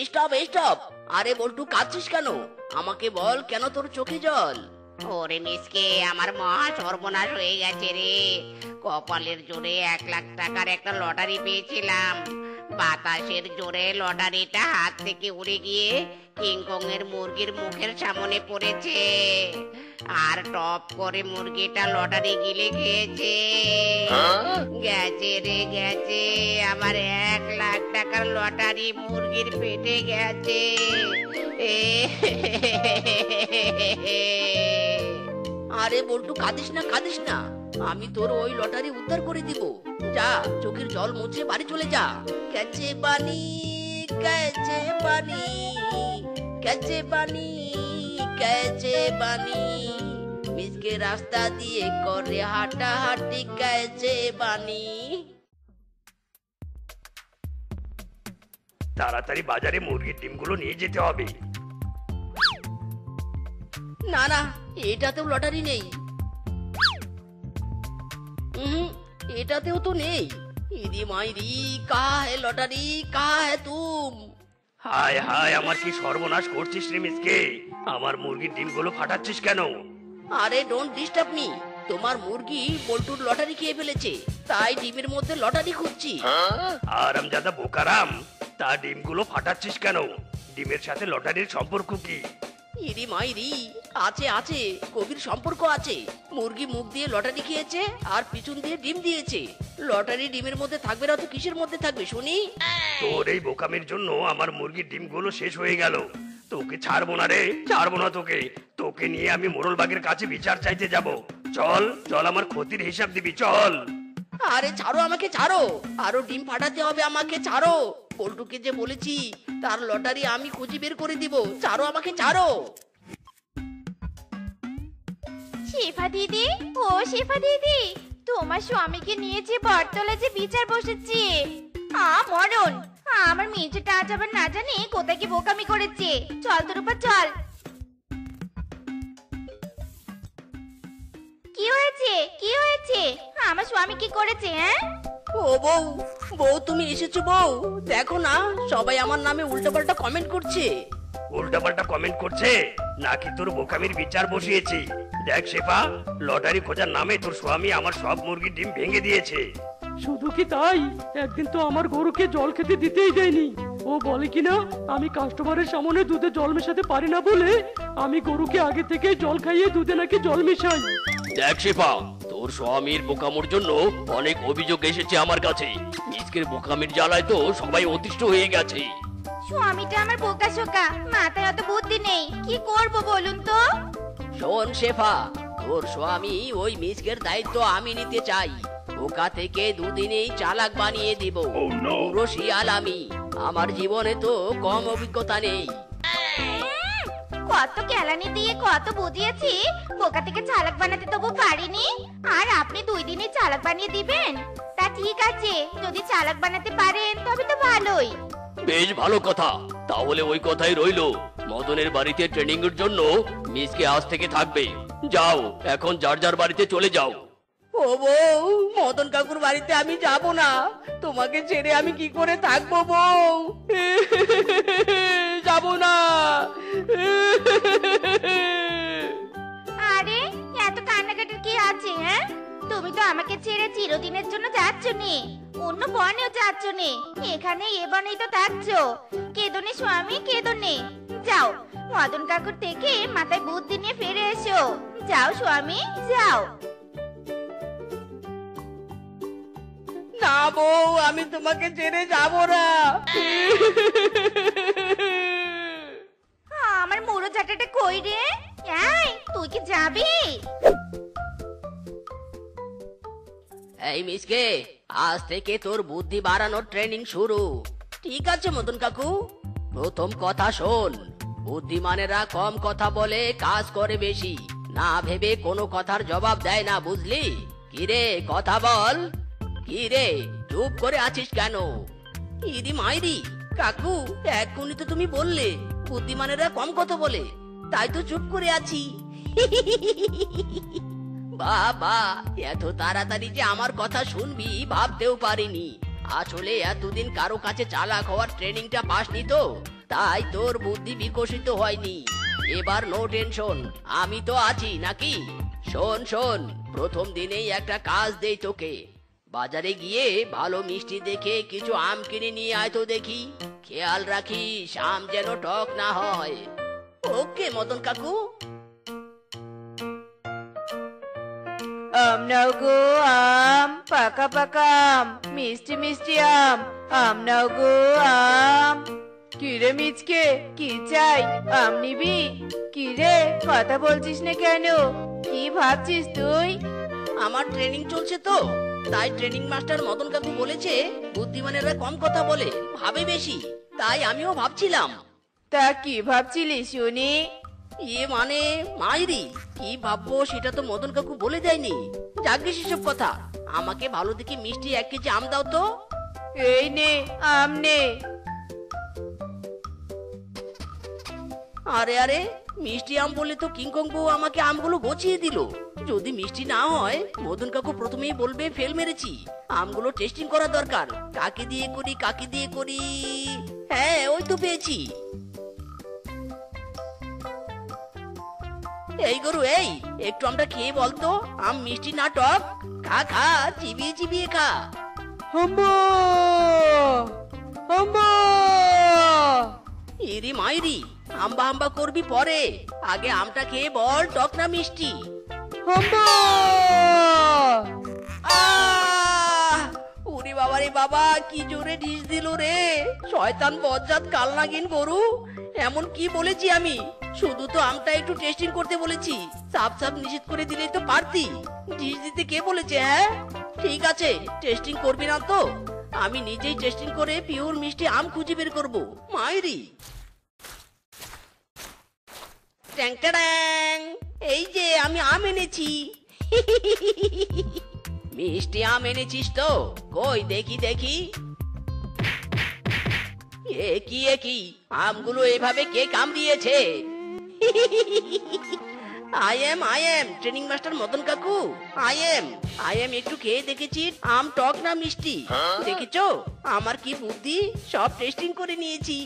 Speaker 2: স্টপ স্টপ, আরে বল্টু কাঁদছিস কেন? আমাকে বল, কেন তোর চোখে জল?
Speaker 6: ওরে মিসকে, আমার মহা সর্বনাশ হয়ে গেছে রে। কপালের জোরে 1,00,000 টাকার একটা লটারি পেয়েছিলাম। বাতাসের জোরে লটারিটা হাত থেকে উড়ে গিয়ে কিংকং এর মুরগির মুখের সামনে পড়েছে, আর টপ করে মুরগিটা লটারি গিলে খেয়েছে। গেছে রে গেছে, আমার 1,00,000 টাকার লটারি মুরগির পেটে গেছে।
Speaker 2: আরে বল্টু কাঁদিস না, কাঁদিস না, আমি তোর ওই লটারি উদ্ধার করে দিব। যা, চোখের জল মুছে বাড়ি চলে যা। कैसे বানি कैसे বানি कैसे বানি कैसे বানি মিসকে রাস্তা দিয়ে করে হাঁটাহাঁটি कैसे বানি।
Speaker 7: তাড়াতাড়ি বাজারে মুরগির ডিমগুলো নিয়ে যেতে হবে।
Speaker 2: না না, এটাতেও লটারি নেই। এটাতেও তো নেই। ইদি মাইরি, কাহা হে লটারি, কাহা হে তুম?
Speaker 7: হায় হায়, আমার কি সর্বনাশ করছিস রে মিসকে? আমার মুরগির ডিমগুলো ফাটাচ্ছিস কেন?
Speaker 2: আরে ডোন্ট ডিস্টার্ব মি, তোমার মুরগি বল্টুর লটারি খেয়ে ফেলেছে, তাই ডিমের মধ্যে লটারি খুঁজছি।
Speaker 7: আরামজাদা বোকারাম, তা ডিমগুলো ফাটাচ্ছিস কেন? ডিমের সাথে লটারির সম্পর্ক কি?
Speaker 2: ইরি মাইরি, আছে আছে, গভীর সম্পর্ক আছে। মুরগি মুখ দিয়ে লটারি খেয়েছে আর পিছন দিয়ে ডিম দিয়েছে। লটারি ডিমের মধ্যে থাকবে না তো কিসের মধ্যে থাকবে শুনি?
Speaker 7: তোর এই বোকামির জন্য আমার মুরগির ডিমগুলো শেষ হয়ে গেল। তোকে ছাড়বো না রে, ছাড়বো না তোকে। তোকে নিয়ে আমি মোড়লবাগের কাছে বিচার চাইতে যাব। চল চল, আমার ক্ষতির হিসাব দিবি, চল।
Speaker 2: আরে ছাড়ো, আমাকে ছাড়ো, আরো ডিম ফাটাতে হবে, আমাকে ছাড়ো। পল্টুকে যে বলেছি তার লটারি আমি খুঁজে বের করে দিব, ছাড়ো আমাকে, ছাড়ো।
Speaker 1: শেফা দিদি, ও শেফা দিদি, তোমার স্বামীকে নিয়ে যে বটতলা যে বিচার বসেছে। মরণ, আমার মেয়েটা আজ আবার না জানি কোথায় কি বোকামি করেছে। চল তোর উপর চল। কি হয়েছে, কি হয়েছে? আমার স্বামী কি করেছে? হ্যাঁ
Speaker 2: ও বউ, বউ তুমি এসেছো বউ? দেখো না, সবাই আমার নামে উল্টাপাল্টা কমেন্ট করছে।
Speaker 7: উল্টাপাল্টা কমেন্ট করছে নাকি তোর বোকামির বিচার বসিয়েছি? দেখ শেফা, লটারি খোঁজার নামে তোর স্বামী আমার সব মুরগির ডিম ভেঙে দিয়েছে।
Speaker 3: শুধু কি তাই, একদিন তো আমার গরুকে জল খেতে দিতেই দেয়নি। ও বলে কিনা আমি কাস্টমারের সামনে দুধে জল মেশাতে পারি না বলে আমি গরুকে আগে থেকে জল খাইয়ে দুধে নাকি জল মেশাই।
Speaker 4: দেখ শেফা, তোর স্বামীর বোকামোর জন্য অনেক অভিযোগ এসেছে আমার কাছে। মিসকের বোকামির জ্বালায় তো সবাই অতিষ্ঠ হয়ে গেছে।
Speaker 1: স্বামীটা আমার বোকা শোকা, মাথায় অত বুদ্ধি নেই, কি করব বলুন তো?
Speaker 2: শোন শেফা, তোর স্বামী ওই মিসকের দায়িত্ব আমি নিতে চাই। বোকা থেকে দুদিনেই চালাক বানিয়ে দিব। পুরো শিয়াল আমি, আমার জীবনে তো কম অভিজ্ঞতা নেই।
Speaker 1: কত কেলানি দিয়ে কত বুঝিয়েছি, বোকা থেকে চালাক বানাতে তবু পারিনি, আর আপনি 2 দিনে চালাক বানিয়ে দিবেন? তা ঠিক আছে, যদি চালাক বানাতে পারেন তবে তো ভালোই।
Speaker 4: বেশ ভালো কথা, তাহলে ওই কথাই রইলো। মদনের বাড়িতে ট্রেনিং এর জন্য মিসকে আজ থেকে থাকবে। যাও, এখন যার যার বাড়িতে চলে যাও।
Speaker 2: ও বউ, মদন কাকুর বাড়িতে আমি যাব না। তোমাকে ছেড়ে আমি কি করে থাকবো বউ? যাব না।
Speaker 1: আরে এত কান্নাকাটির কি আছে? হ্যাঁ, তুমি তো আমাকে ছেড়ে চিরদিনের জন্য যাচ্ছ নি, অন্য বনেও যাচ্ছ নি, এখানে এ বনেই তো থাকছ। কেদনে স্বামী কেদনে, যাও মদন কাকুর থেকে মাথায় বুদ্ধি নিয়ে ফিরে এসো। যাও স্বামী, যাও।
Speaker 2: না বউ, আমি তোমাকে ছেড়ে যাব না।
Speaker 1: আমার মুড়ো ঝাঁটাটা কই রে? এই তুই কি যাবি?
Speaker 2: এই মিসকে, আজ থেকে তোর বুদ্ধি বাড়ানোর ট্রেনিং শুরু। ঠিক আছে মদন কাকু, প্রথম কথা শোন। বুদ্ধিমানেরা কম কথা বলে, কাজ করে বেশি। না ভেবে কোনো কথার জবাব দেয় না, বুঝলি? কিরে, কথা বল। কিরে, চুপ করে আছিস কেন? ইরি মাইরি, কাকু এক্ষুনি তো তুমি বললে বুদ্ধিমানেরা কম কথা বলে, তাই তো চুপ করে আছি। বাবা, এত তাড়াতাড়ি যে আমার কথা শুনবি ভাবতেও পারিনি। আসলে এতদিন কারো কাছে চালাক হওয়ার ট্রেনিংটা পাসনি তো, তাই তোর বুদ্ধি বিকশিত হয়নি। এবার নো টেনশন, আমি তো আছি নাকি? শোন শোন, প্রথম দিনেই একটা কাজ দেই তোকে। বাজারে গিয়ে ভালো মিষ্টি দেখে কিছু আম কিনে নিয়ে আয় তো দেখি। খেয়াল রাখিস আম যেন টক না হয়। ওকে মদন কাকু।
Speaker 5: আম নাও গো আম, পাকা পাকা আম, মিষ্টি মিষ্টি আম, আম নাও গো আম। কিরে মিচকে, কি চাই? আম নিবি? কিরে, কথা বলছিস না কেন? কি ভাবছিস তুই?
Speaker 2: আমার ট্রেনিং চলছে তো, তাই ট্রেনিং মাস্টার মদন কাকু বলেছে বুদ্ধিমানেরা কম কথা বলে, ভাবে বেশি। তাই আমিও ভাবছিলাম।
Speaker 5: তা কি ভাবছিলি শুনি?
Speaker 2: মানে মাইরি, কি ভাববো সেটা তো মদন কাকু বলে দেয়নি। যাকে সেসব কথা, আমাকে ভালো দেখে মিষ্টি 1 কেজি আম দাও তো।
Speaker 5: এই নে আম নে।
Speaker 2: আরে আরে, মিষ্টি আম বলে তো কিংকং বউ আমাকে আমগুলো গছিয়ে দিল। যদি মিষ্টি না হয় মদন কাকু প্রথমেই বলবে ফেল মেরেছি। আমগুলো টেস্টিং করা দরকার। কাকে দিয়ে করি, কাকে দিয়ে করি? হ্যাঁ, ওই তো পেয়েছি। এই গরু, এই একটু আমটা খেয়ে বলতো আম মিষ্টি না টক। খা খা, চিবিয়ে চিবিয়ে খা।
Speaker 5: আম্মা, আম্মা।
Speaker 2: ইরি মাইরি, আম্বা আম্বা করবি পরে, আগে আমটা খেয়ে বল টক না মিষ্টি।
Speaker 5: আম্মা!
Speaker 2: ওরে বাবা রে বাবা, কি জোরে ঢিস দিল রে! শয়তান বজ্জাত কালনাগিন গরু! এমন কি বলেছি আমি? শুধু তো আমটা একটু টেস্টিং করতে বলেছি। সাপ সাপ নিষেধ করে দিলেই তো পারতি। ঢিস দিতে কে বলেছে? হ্যাঁ, ঠিক আছে, টেস্টিং করবি না তো? আমি নিজেই টেস্টিং করে পিওর মিষ্টি আম খুঁজে বের করবো। মাইরি, ট্যাং ট্যাং, এই যে আমি আম এনেছি। মিষ্টি আম এনেছিস তো? কই দেখি দেখি। একই আমগুলো এভাবে কে কামড়িয়েছে? I am training master Madan কাকু। আই এম একটু খেয়ে দেখেছি আম টক না মিষ্টি। দেখেছো আমার কি বুদ্ধি? সব টেস্টিং করে নিয়েছি।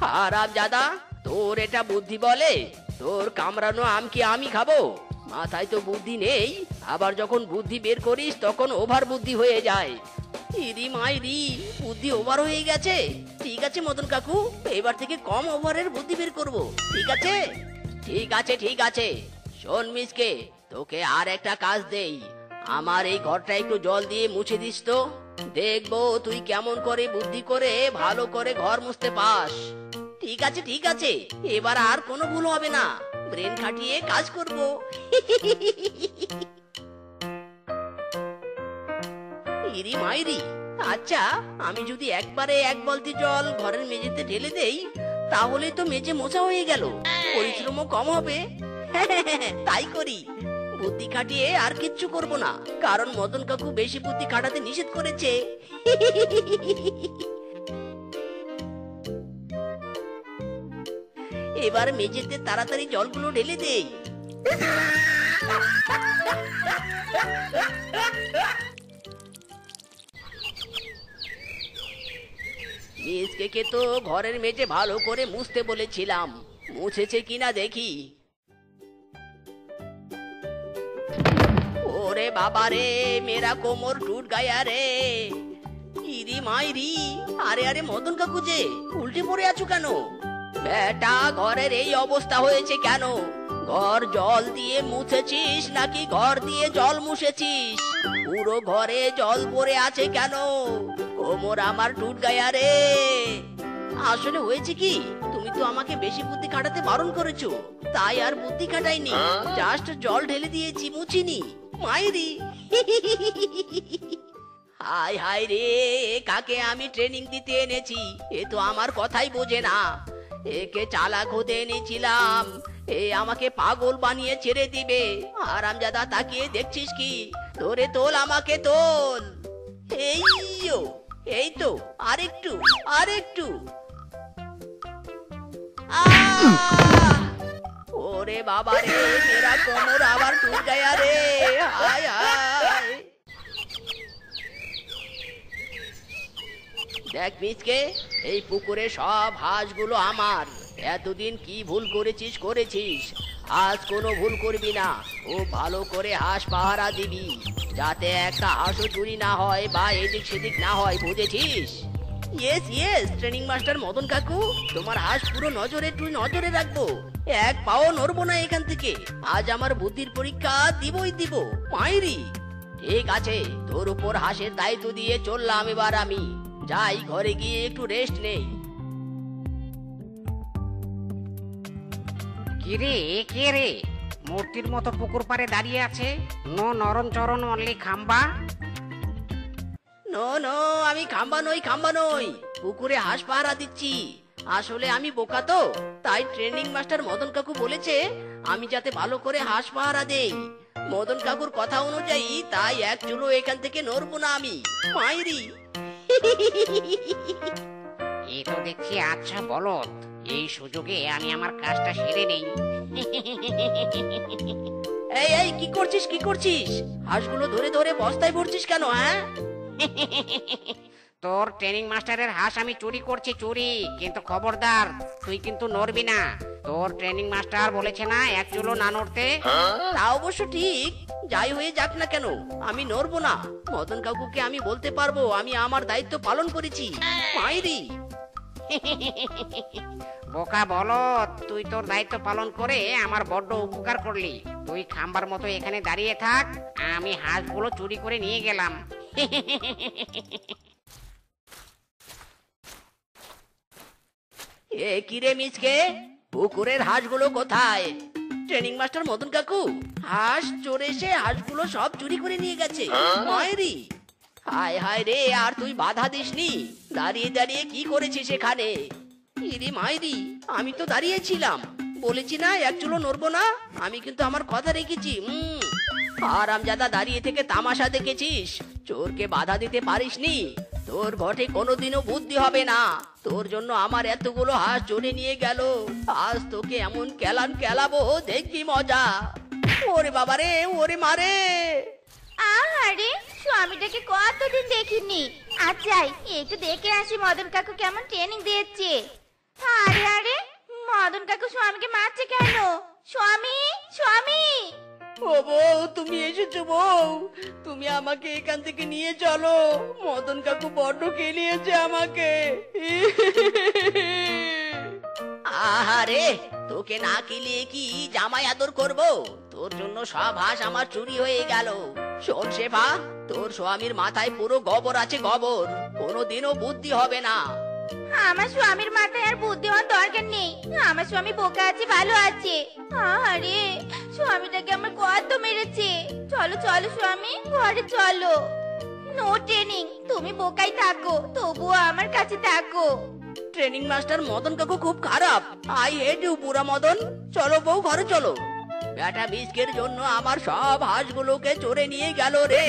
Speaker 2: হারাম জাদা, তোর এটা বুদ্ধি বলে? তোর কামড়ানো আম কি আমি খাবো? মাথায় তো বুদ্ধি নেই, আবার যখন বুদ্ধি বের করিস তখন ওভার বুদ্ধি হয়ে যায়। ইরি মাইরি, বুদ্ধি ওভার হয়ে গেছে। ঠিক আছে মদন কাকু, এবার থেকে কম ওভারের বুদ্ধি বের করব। ঠিক আছে ঠিক আছে ঠিক আছে। শোন মিসকে, তোকে আর একটা কাজ দেই। আমার এই ঘরটা একটু জল দিয়ে মুছে দিস তো। দেখবো তুই কেমন করে বুদ্ধি করে ভালো করে ঘর মুছতে পাস। ঠিক আছে ঠিক আছে, এবার আর কোনো ভুল হবে না। ব্রেন খাটিয়ে কাজ করব। ইরি মাইরি, আচ্ছা আমি যদি একবারে 1 বালতি জল ঘরের মেঝেতে ঢেলে দেই, তাহলে তো মেঝে মোছা হয়ে গেল, পরিশ্রমও কম হবে। তাই করি। বুদ্ধি খাটিয়ে আর কিচ্ছু করব না, কারণ মদন কাকু বেশি বুদ্ধি খাটাতে নিষেধ করেছে। এবার মেঝেতে তাড়াতাড়ি জলগুলো ঢেলে দেই। মিসকে তো ঘরের মেঝে ভালো করে মুছতে বলেছিলাম, মুছেছে কিনা দেখি। ওরে বাবা রে, মেরা কোমর টুট গায়া রে। ইরি মাইরি, আরে আরে মদন কাকু যে উল্টে পড়ে আছো কেন? বেটা ঘরের এই অবস্থা হয়েছে কেন? ঘর জল দিয়ে মুছেছিস নাকি ঘর দিয়ে জল মুছেছিস? পুরো ঘরে জল পড়ে আছে কেন? কোমর আমার টুট গায়া রে। আসলে হয়েছে কি, তুমি তো আমাকে বেশি বুদ্ধি খাটাতে বারণ করেছো, তাই আর বুদ্ধি খাটাইনি, জাস্ট জল ঢেলে দিয়েছি, মুছিনি। মাইরি হাই হাই রে, কাকে আমি ট্রেনিং দিতে এনেছি, এ তো আমার কথাই বোঝে না। একে চালাক হতে এনেছিলাম, এ আমাকে পাগল বানিয়ে ছেড়ে দিবে। আরামজাদা তাকিয়ে দেখছিস কি? ধরে তোল, আমাকে তোল। এই তো আরেকটু আরেকটু। ওরে বাবা রে, মেরা কোমর আবার টুট গায়া রে। হায় হায়। দেখ মিসকে, এই পুকুরে সব হাঁসগুলো আমার। এতদিন কি ভুল করেছিস, আজ কোনো ভুল করবি না। ও ভালো করে হাঁস পাহারা দিবি, যাতে একটা হাঁসও চুরি না হয় বা এদিক সেদিক না হয়, বুঝেছিস? ইয়েস ট্রেনিং মাস্টার মদন কাকু, তোমার হাঁস পুরো নজরে রাখবো। এক পাও নড়বো না এখান থেকে। আজ আমার বুদ্ধির পরীক্ষা দিবই দিব। মাইরি ঠিক আছে, তোর উপর হাঁসের দায়িত্ব দিয়ে চললাম। এবার আমি যাই, ঘরে গিয়ে একটু রেস্ট নেই।
Speaker 6: কে রে মূর্তির মতো পুকুর পাড়ে দাঁড়িয়ে আছে? নো নরম চরণ অনলি খাম্বা।
Speaker 2: নো আমি খাম্বা নই, পুকুরে হাঁস পাহারা দিচ্ছি। আসলে আমি বোকা তো, তাই ট্রেনিং মাস্টার মদন কাকু বলেছে আমি যাতে ভালো করে হাঁস পাহারা দেই। মদন কাকুর কথা অনুযায়ী তাই এক চুলো এখান থেকে নড়বো না আমি। মাইরি
Speaker 6: এই তো দেখছি আচ্ছা বলদ, এই সুযোগে আমি আমার কাজটা সেরে নেই।
Speaker 2: এই কি করছিস? হাঁসগুলো ধরে ধরে বস্তায় ভরছিস কেন? হ্যাঁ,
Speaker 6: তোর ট্রেনিং মাস্টারের হাঁস আমি চুরি করছি, কিন্তু খবরদার, তুই কিন্তু নড়বি না। তোর ট্রেনিং মাস্টার বলেছে না এক চুলো না নড়তে।
Speaker 2: তা অবশ্য ঠিক, যাই হয়ে যাক না কেন আমি নড়বো না। মদন কাকুকে আমি বলতে পারবো আমি আমার দায়িত্ব পালন করেছি। মাইরি
Speaker 6: বোকা বলদ, তুই তোর দায়িত্ব পালন করে আমার বড্ড উপকার করলি। তুই খাম্বার মতো এখানে দাঁড়িয়ে থাক, আমি হাঁসগুলো চুরি করে নিয়ে গেলাম।
Speaker 2: এ কি রে মিচকে, পুকুরের হাঁসগুলো কোথায়? ট্রেনিং মাস্টার মদন কাকু হাঁস চোরে এসে হাঁসগুলো সব চুরি করে নিয়ে গেছে। মায়েরি হায় হায় রে, আর তুই বাধা দিসনি, দাঁড়িয়ে দাঁড়িয়ে কি করেছিস এখানে? ইরে মায়েরি, আমি তো দাঁড়িয়েছিলাম, বলেছি না এক চুলো নড়বো না। আমি কিন্তু আমার কথা রেখেছি। আরামজাদা দাঁড়িয়ে থেকে তামাশা দেখেছিস, চোরকে বাধা দিতে পারিসনি। তোর ঘটে কোনোদিনও বুদ্ধি হবে না। তোর জন্য আমার এতগুলো হাঁস চড়ে নিয়ে গেল, আজ তোকে এমন কেলাবো, দেখবি মজা। ওরে বাবা রে, ওরে মারে।
Speaker 1: আরে স্বামীটাকে কতদিন দেখিনি। আচ্ছা একটু দেখে আসি মদন কাকু কেমন ট্রেনিং দিয়েছে। আরে মদন কাকু স্বামীকে মারছে কেন? স্বামী
Speaker 2: ও বউ, তুমি এসেছো বউ, তুমি আমাকে এখান থেকে নিয়ে চলো। মদন কাকু বড্ড কেলিয়েছে আমাকে। আহারে, তোকে না কেলিয়ে কি জামাই আদর করবো? তোর জন্য সব হাঁস আমার চুরি হয়ে গেল। শোন শেফা, তোর স্বামীর মাথায় পুরো গোবর আছে, গোবর, কোনোদিনও বুদ্ধি হবে না।
Speaker 1: আমার স্বামীর মাথায় আর বুদ্ধি হওয়ার দরকার নেই। আমার স্বামী বোকা আছে, ভালো আছে। আরে স্বামীটাকে আমার কত মেরেছে। চলো স্বামী, ঘরে চলো। নো ট্রেনিং, তুমি বোকাই থাকো, তবুও আমার কাছে থাকো।
Speaker 2: ট্রেনিং মাস্টার মদন কাকু খুব খারাপ। আই হেট ইউ বুড়া মদন। চলো বউ, ঘরে চলো। বেটা বিস্কের জন্য আমার সব হাঁসগুলোকে চড়ে নিয়ে গেল রে।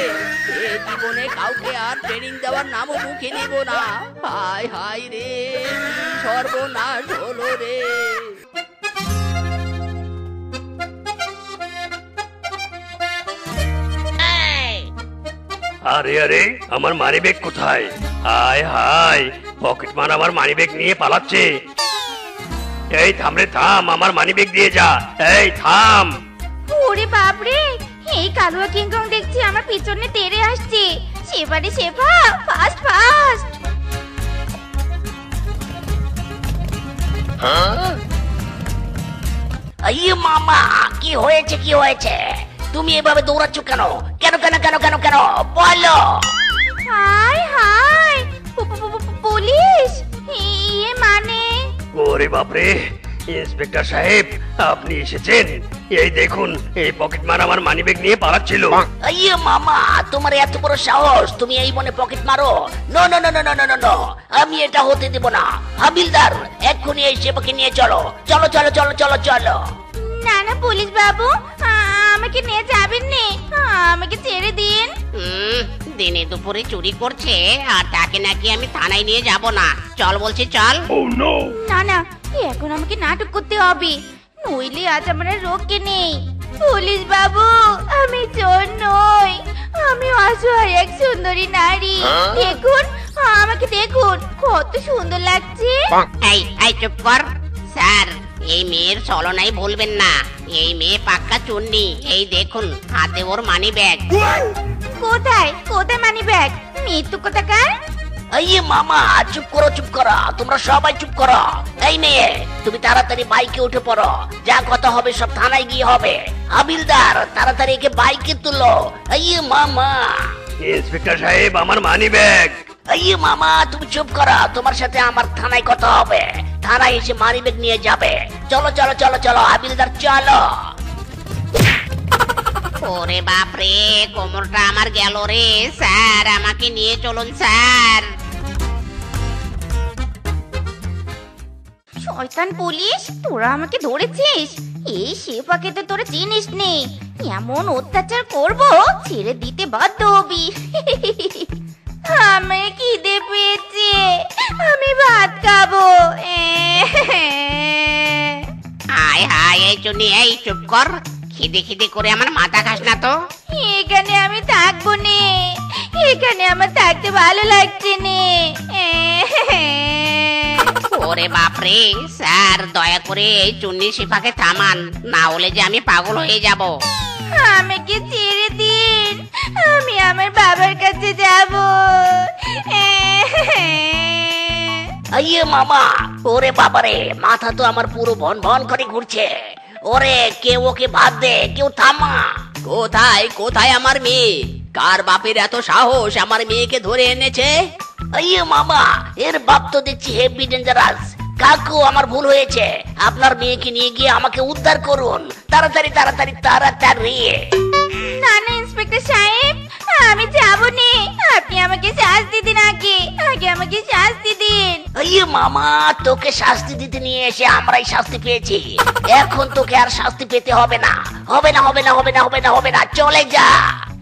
Speaker 2: এ জীবনে কাউকে আর ট্রেনিং দেওয়ার নামও মুখে নেব না। হায় হায় রে, সর্বনাশ হলো রে।
Speaker 7: আরে আরে আমার মানি ব্যাগ কোথায়? হায় হায়, পকেট মার আমার মানি ব্যাগ নিয়ে পালাচ্ছে। এই থাম রে থাম, আমার মানি ব্যাগ দিয়ে যা। এই থাম।
Speaker 1: ওরে বাপরে, এই কালুয়া কিংকং দেখছি আমার পিছনে তেড়ে আসছে। শেফা রে শেফা, ফাস্ট ফাস্ট।
Speaker 6: আইয়ে মামা, কি হয়েছে কি হয়েছে? তুমি এভাবে দৌড়াচ্ছ কেন? কেন কেন কেন কেন কেন বলো।
Speaker 1: High high, police! ইয়ে মানে
Speaker 7: ওরে বাপরে, ইন্সপেক্টর সাহেব আপনি এসেছেন। এই দেখুন, এই পকেট মার আমার মানি ব্যাগ নিয়ে পালাচ্ছিল।
Speaker 6: আইয়ে মামা, তোমার এত বড় সাহস, তুমি এই মনে পকেট মারো? No no no no no no no, আমি এটা হতে দেব না। হাবিলদার, এক্ষুনি এই শেফাকে নিয়ে চলো। চলো চলো চলো চলো চলো।
Speaker 1: না না পুলিশ বাবু, আমাকে নিয়ে যাবেন নে, আমাকে ছেড়ে দিন।
Speaker 6: দিনে দুপুরে চুরি করছে আর তাকে নাকি আমি থানায় নিয়ে যাব না। চল বলছি চল।
Speaker 1: না না, এখন আমাকে নাটক করতে হবে, নইলে আজ আমার আর রক্ষে নেই। পুলিশ বাবু, আমি চোর নই, আমি অসহায় এক সুন্দরী নারী। দেখুন, আমাকে দেখুন, কত সুন্দর লাগছে।
Speaker 6: এই এই চুপ কর। স্যার, এই মেয়ের চলনাই ভুলবেন না। এই মেয়ে পাক্কা চুন্নি। এই দেখুন, হাতে ওর মানি ব্যাগ।
Speaker 1: কোথায় কোথায় মানি ব্যাগ? মৃত্যু কোথাকার?
Speaker 6: আইয়ে মামা, চুপ করো চুপ করো, তোমরা সবাই চুপ করো। এই মেয়ে, তুমি তাড়াতাড়ি বাইকে উঠে পড়ো। যা কথা হবে সব থানায় গিয়ে হবে। হাবিলদার, তাড়াতাড়ি একে বাইকে তুলো। আইয়ে মামা।
Speaker 7: ইন্সপেক্টর সাহেব, আমার মানি ব্যাগ।
Speaker 6: আইয়ে মামা, তুমি চুপ করো, তোমার সাথে আমার থানায় কথা হবে। থানায় এসে মানি ব্যাগ নিয়ে যাবে। চলো চলো চলো চলো হাবিলদার, চলো। ওরে বাপরে, কোমরটা আমার গেল রে। স্যার, আমাকে নিয়ে চলুন স্যার।
Speaker 1: শয়তান পুলিশ, তোরা আমাকে ধরেছিস? এই শেফাকে তো তোরা চিনিস নি, এমন অত্যাচার করব ছেড়ে দিতে বাধ্য হবি। আমার খিদে পেয়েছে, আমি ভাত খাবো।
Speaker 6: হায় হায়, এই চুনি, এই চুপ কর। খিদে খিদে করে আমার মাথা খাস না তো।
Speaker 1: এখানে আমি থাকবো নে, এখানে আমার থাকতে ভালো লাগছে নে।
Speaker 6: ওরে বাপরে, স্যার দয়া করে এই চুন্নি শিফাকে থামান, না হলে যে আমি পাগল হয়ে যাব।
Speaker 1: আমাকে ছেড়ে দিন, আমি আমার বাবার কাছে যাব।
Speaker 6: আইয়ে মামা, ওরে বাবারে, মাথা তো আমার পুরো ভন ভন করে ঘুরছে। ওরে, কেউ ওকে বাদ দে, কেউ থামা।
Speaker 2: কোথায় কোথায় আমার মেয়ে? কার বাপের এত সাহস আমার মেয়েকে ধরে এনেছে?
Speaker 6: আইয়ে মামা, এর বাপ তো দেখছি হেভি ডেঞ্জারাস। কাকু, আমার ভুল হয়েছে, আপনার মেয়েকে নিয়ে গিয়ে আমাকে উদ্ধার করুন। তাড়াতাড়ি তাড়াতাড়ি তাড়াতাড়ি।
Speaker 1: না না ইন্সপেক্টর সাহেব, আমি যাব নে, আপনি আমাকে শাস্তি দিন, আগে আগে আমাকে শাস্তি দিন।
Speaker 6: আইয়ে মামা, তোকে শাস্তি দিতে নিয়ে এসে আমরাই শাস্তি পেয়েছি। এখন তোকে আর শাস্তি পেতে হবে না। হবে না হবে না হবে না হবে না হবে না, চলে যা।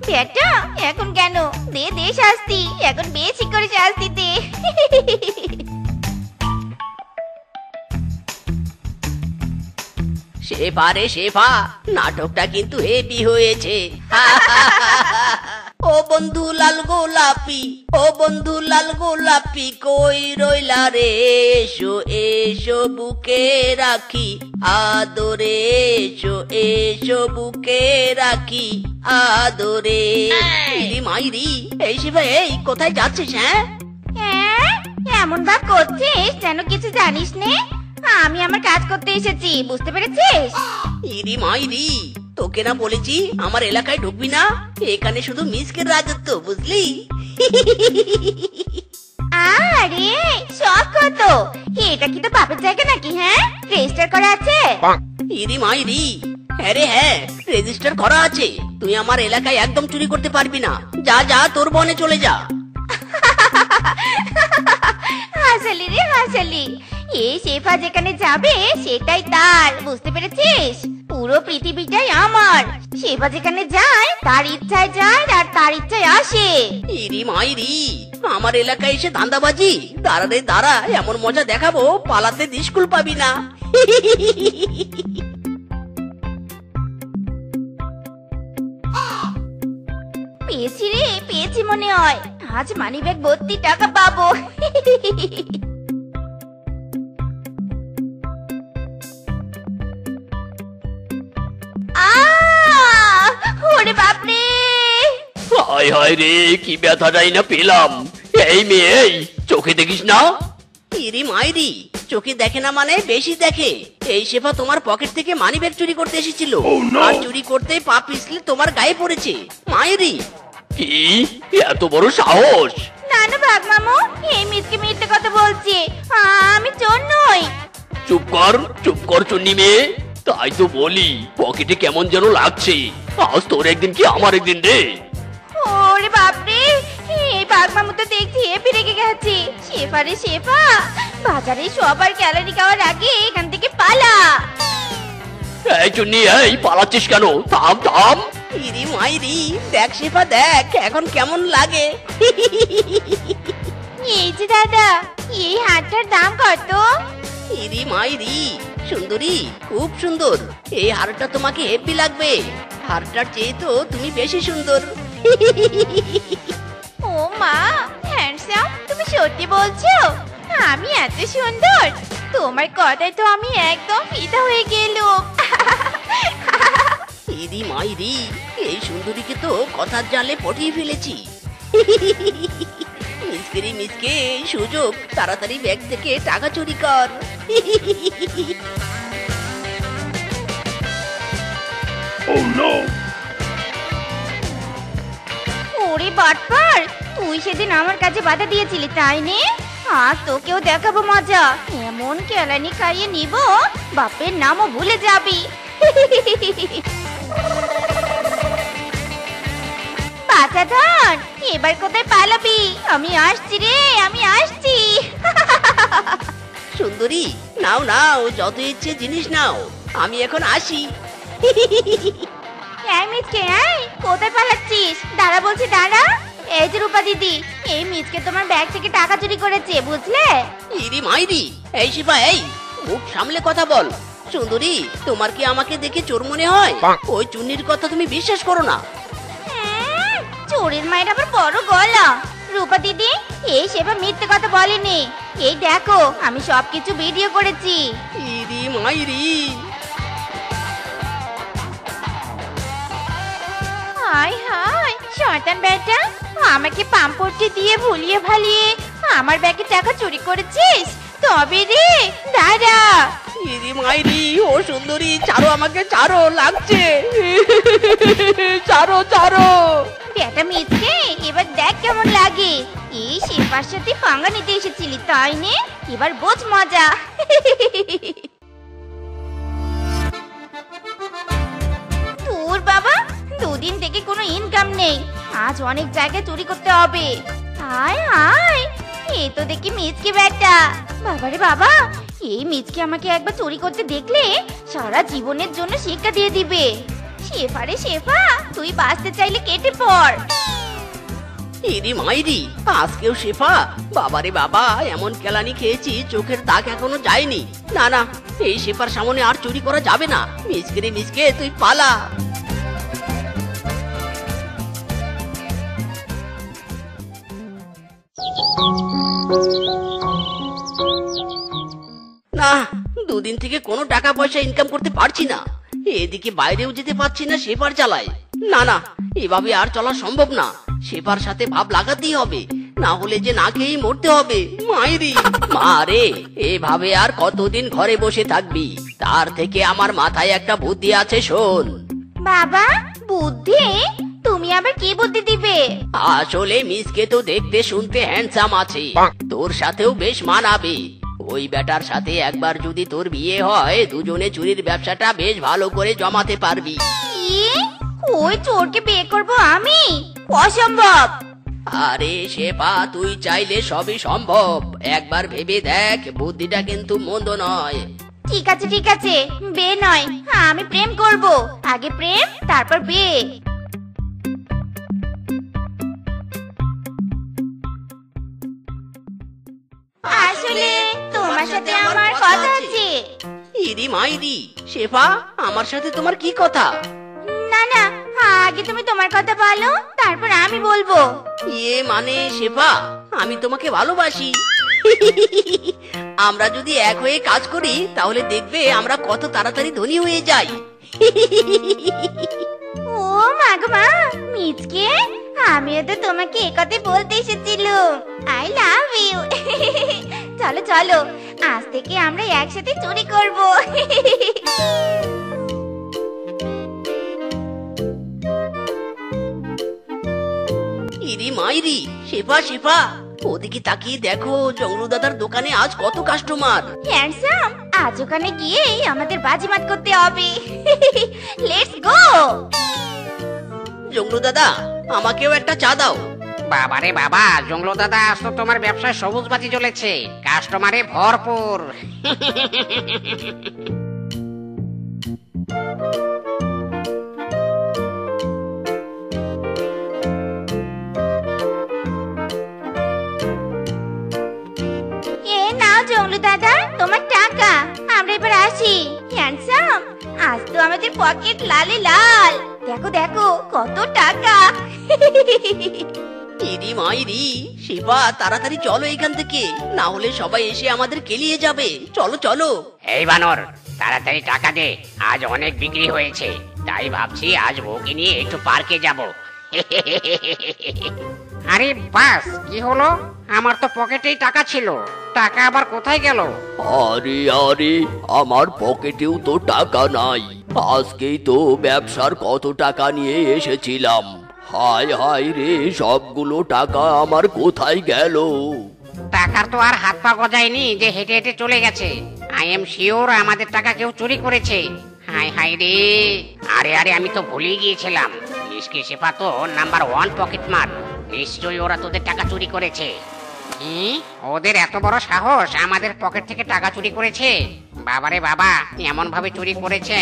Speaker 1: বেটা, এখন কেন? দে দে শাস্তি, এখন বেশি করে শাস্তি দে।
Speaker 2: শেফা রে শেফা, নাটকটা কিন্তু হেভি হয়েছে। ও বন্ধু লাল গোলাপি, ও বন্ধু লাল গোলাপি, কই রইলা রে? এসো এসো বুকে রাখি, আদরে এসো এসো বুকে রাখি, আদরে। ইরি মাইরি, এই শেফা, এই কোথায় যাচ্ছিস?
Speaker 1: হ্যাঁ, এমন ভাব করছিস যেন কিছু জানিস নে। আমি আমার কাজ করতে এসেছি, বুঝতে পেরেছিস?
Speaker 2: ইরি মাইরি, তোকে না বলেছি আমার এলাকায় ঢুকবি না? এখানে শুধু মিসকের রাজত্ব, বুঝলি?
Speaker 1: আরে শখ কত! এটা কি তো বাপের জায়গা নাকি? হ্যাঁ, রেজিস্টার করা আছে?
Speaker 2: ইরি মাইরি, হ্যাঁ রে হ্যাঁ, রেজিস্টার করা আছে। তুই আমার এলাকায় একদম চুরি করতে পারবি না। যা যা, তোর বনে চলে যা।
Speaker 1: হাসালি রে হাসালি, এই শেফা যেখানে যাবে সেটাই তার, বুঝতে পেরেছিস? পুরো পৃথিবীটাই আমার। শেফা যেখানে যায় তার ইচ্ছায় যায় আর তার ইচ্ছায় আসে।
Speaker 2: ইরি মাইরি, আমার এলাকায় এসে ধান্দাবাজি? দাঁড়া রে দাঁড়া, এমন মজা দেখাবো পালাতে দিশকুল পাবি না।
Speaker 1: পেয়েছি রে, পেয়েছি মনে আজ মানিব্যাগ ভর্তি টাকা পাবো। আহ! ওরে বাপরে!
Speaker 4: হায় হায় রে, কি ব্যথাটাই না পেলাম। এই মেয়ে, এই চোখে দেখিস না?
Speaker 2: ইরি মাইরি, চোখে দেখে না মানে বেশি দেখে। এই শেফা তোমার পকেট থেকে মানিব্যাগ চুরি করতে এসেছিল, আর চুরি করতে পা পিছলে তোমার গায়ে পড়েছে। মাইরি!
Speaker 4: কি এত বড় সাহস?
Speaker 1: না না বাঘ মামু, এই মিথ্যে মিথ্যে কথা বলছে। আমি চোর নই।
Speaker 4: চুপ কর চুন্নি মেয়ে। তাই তো বলি, পকেটে কেমন যেন লাগছে। আজ তোর একদিন কি আমার একদিন রে।
Speaker 1: ওরে বাপরে, এই বাঘ মামু তো দেখছি হেপি রেগে গেছে। শেফা রে শেফা, বাজারে সবার ক্যালারি খাওয়ার আগে এখান থেকে পালা।
Speaker 4: এই চুন্নি, এই পালাচ্ছিস কেন? থাম থাম।
Speaker 2: ইরি মাইরি, দেখ শেফা দেখ এখন কেমন লাগে।
Speaker 1: এই যে দাদা, এই হারটার দাম কত?
Speaker 2: ইরি মাইরি, সুন্দরী, খুব সুন্দর। এই হারটা তোমাকে হেব্বি লাগবে। হারটার চেয়ে তো তুমি বেশি সুন্দর।
Speaker 1: ও মা, হ্যান্ডসাম, তুমি সত্যি বলছো? আমি এত সুন্দর? তোমার কথায় তো আমি একদম ফিদা হয়ে গেলুম।
Speaker 2: ইরি মাইরি, এই সুন্দরীকে তো কথার জালে পটিয়ে ফেলেছি। মিসকেরি মিসকে, এই সুযোগ, তাড়াতাড়ি ব্যাগ থেকে টাকা চুরি কর।
Speaker 1: ওরে বাটপার, তুই সেদিন আমার কাছে বাধা দিয়েছিলি তাই নে? আজ তোকেও দেখাবো মজা। এমন কেলানি খাইয়ে নিব, বাপের নামও ভুলে যাবি। বাচ্চা ধর, এবার কোথায় পালাবি? আমি আসছি রে, আমি আসছি।
Speaker 2: সুন্দরী, নাও নাও, যত ইচ্ছে জিনিস নাও, আমি এখন আসি।
Speaker 1: এই মিচকে, এই কোথায় পালাচ্ছিস? দাঁড়া বলছি, দাঁড়া। এই যে রূপা দিদি, এই মিচকে তোমার ব্যাগ থেকে টাকা চুরি করেছে, বুঝলে?
Speaker 2: ইরি মাইরি, এই শিবা, এই মুখ সামলে কথা বল। সুন্দরী, তোমার কি আমাকে দেখে চোর মনে হয়? ওই চুন্নির কথা তুমি বিশ্বাস করো না।
Speaker 1: চোরের মায়ের আবার বড় গলা। রূপা দিদি, এই সেবা মিথ্যে কথা বলেনি। এই দেখো, আমি সবকিছু ভিডিও করেছি।
Speaker 2: ইরি মাইরি,
Speaker 1: হায় হায়, শয়তান বেটা, আমাকে পাম্পটি দিয়ে ভুলিয়ে ভালিয়ে আমার ব্যাগে টাকা চুরি করেছিস? তবে রে, দাঁড়া।
Speaker 2: ইরি মাইরি, ও সুন্দরী, ছাড়ো আমাকে, ছাড়ো, লাগছে। ছাড়ো ছাড়ো।
Speaker 1: বেটা মিথ্যে, এবার দেখ কেমন লাগে। এই শেফার সাথে পাঙ্গা নিতে এসেছিলি তাই নে? এবার বোঝ মজা। তোর বাবা, দুদিন থেকে কোনো ইনকাম নেই। আজ অনেক জায়গায় চুরি করতে হবে। হায় হায়, এ তো দেখি মিচকে বেটা। বাবারে বাবা, এই মিচকে আমাকে একবার চুরি করতে দেখলে সারা জীবনের জন্য শিক্ষা দিয়ে দিবে। শেফা রে শেফা, তুই বাঁচতে চাইলে কেটে পড়।
Speaker 2: ইরি মাইরি, আজকেও শেফা? বাবারে বাবা, এমন কেলানি খেয়েছি চোখের দাগ এখনো যায়নি। না না, এই শেফার সামনে আর চুরি করা যাবে না। মিসকে রে মিসকে, তুই পালা। না, দুদিন থেকে কোনো টাকা পয়সা ইনকাম করতে পারছি না। এদিকে বাইরেও যেতে পারছি না শেফার জ্বালায়। না না, এভাবে আর চলা সম্ভব না। শেফার সাথে ভাব লাগাতেই হবে, না হলে যে না খেয়েই মরতে হবে। মাইরি মা রে, এভাবে আর কতদিন ঘরে বসে থাকবি? তার থেকে আমার মাথায় একটা বুদ্ধি আছে, শোন।
Speaker 1: বাবা, বুদ্ধি? তুমি আবার কি বুদ্ধি দিবে?
Speaker 2: আসলে মিসকে তো দেখতে শুনতে হ্যান্ডসাম আছে, তোর সাথেও বেশ মানাবে। ওই বেটার সাথে একবার যদি তোর বিয়ে হয়, দুজনে চুরির ব্যবসাটা বেশ ভালো করে জমাতে পারবি।
Speaker 1: কি? ওই চোরকে বিয়ে করবো আমি? অসম্ভব।
Speaker 2: আরে শেফা, তুই চাইলে সবই সম্ভব। একবার ভেবে দেখ, বুদ্ধিটা কিন্তু মন্দ নয়।
Speaker 1: ঠিক আছে ঠিক আছে, বিয়ে নয়, আমি প্রেম করব। আগে প্রেম, তারপর বিয়ে। আসলে তোমার সাথে আমার কথা আছে।
Speaker 2: ইরি মাইরি, শেফা, আমার সাথে তোমার কি কথা?
Speaker 1: না না, আগে তুমি তোমার কথা বলো, তারপর আমি বলবো।
Speaker 2: মানে শেফা, আমি তোমাকে ভালোবাসি। আমরা যদি এক হয়ে কাজ করি তাহলে দেখবে আমরা কত তাড়াতাড়ি ধনী হয়ে যাই।
Speaker 1: ও মা গো মা, মিচকে আমিও তো তোমাকে এ কথা বলতে এসেছিলাম। I love you. চলো চলো, আজ থেকে আমরা একসাথে চুরি করব।
Speaker 2: ইরি মাইরি, শেফা শেফা, ওদিকে তাকিয়ে দেখো, জংলু দাদার দোকানে আজ কত কাস্টমার।
Speaker 1: হ্যান্ডসাম, আজ ওখানে গিয়ে আমাদের বাজিমাত করতে হবে। Let's go.
Speaker 2: জংলু দাদা, আমাকেও একটা চা দাও।
Speaker 6: বাবারে বাবা, জংলো দাদা, আজ তো তোমার ব্যবসায় সবুজ বাতি জ্বলেছে, কাস্টমারে ভরপুর।
Speaker 1: এ নাও জংলু দাদা, তোমার টাকা। আমরা এবার আসি। হ্যান্ডসাম, আজ তো আমাদের পকেট লালে লাল। দেখো দেখো কত টাকা।
Speaker 2: ইরি মাইরি, শেফা তাড়াতাড়ি চলো এখান থেকে, না হলে সবাই এসে আমাদের কেলিয়ে যাবে। চলো চলো।
Speaker 6: এই বানর, তাড়াতাড়ি টাকা দে, আজ অনেক বিক্রি হয়েছে, তাই ভাবছি আজ বউকে নিয়ে একটু পার্কে যাব। আরে বাস, কি হলো? আমার তো পকেটেই টাকা ছিল, টাকা আবার কোথায় গেল?
Speaker 4: আরে আরে, আমার পকেটেও তো টাকা নাই। আজকেই তো ব্যবসার কত টাকা নিয়ে এসেছিলাম। হায় হায় রে, সবগুলো টাকা আমার কোথায় গেল?
Speaker 6: টাকার তো আর হাত পা গজায়নি যে হেঁটে হেঁটে চলে গেছে। আই এম শিওর আমাদের টাকা কেউ চুরি করেছে। হায় হায় রে, আরে আরে, আমি তো ভুলেই গিয়েছিলাম, মিসকে শেফা তো নাম্বার 1 পকেট মার। নিশ্চয়ই ওরা তোদের টাকা চুরি করেছে। কি? ওদের এত বড় সাহস আমাদের পকেট থেকে টাকা চুরি করেছে? বাবারে বাবা, এমন ভাবে চুরি করেছে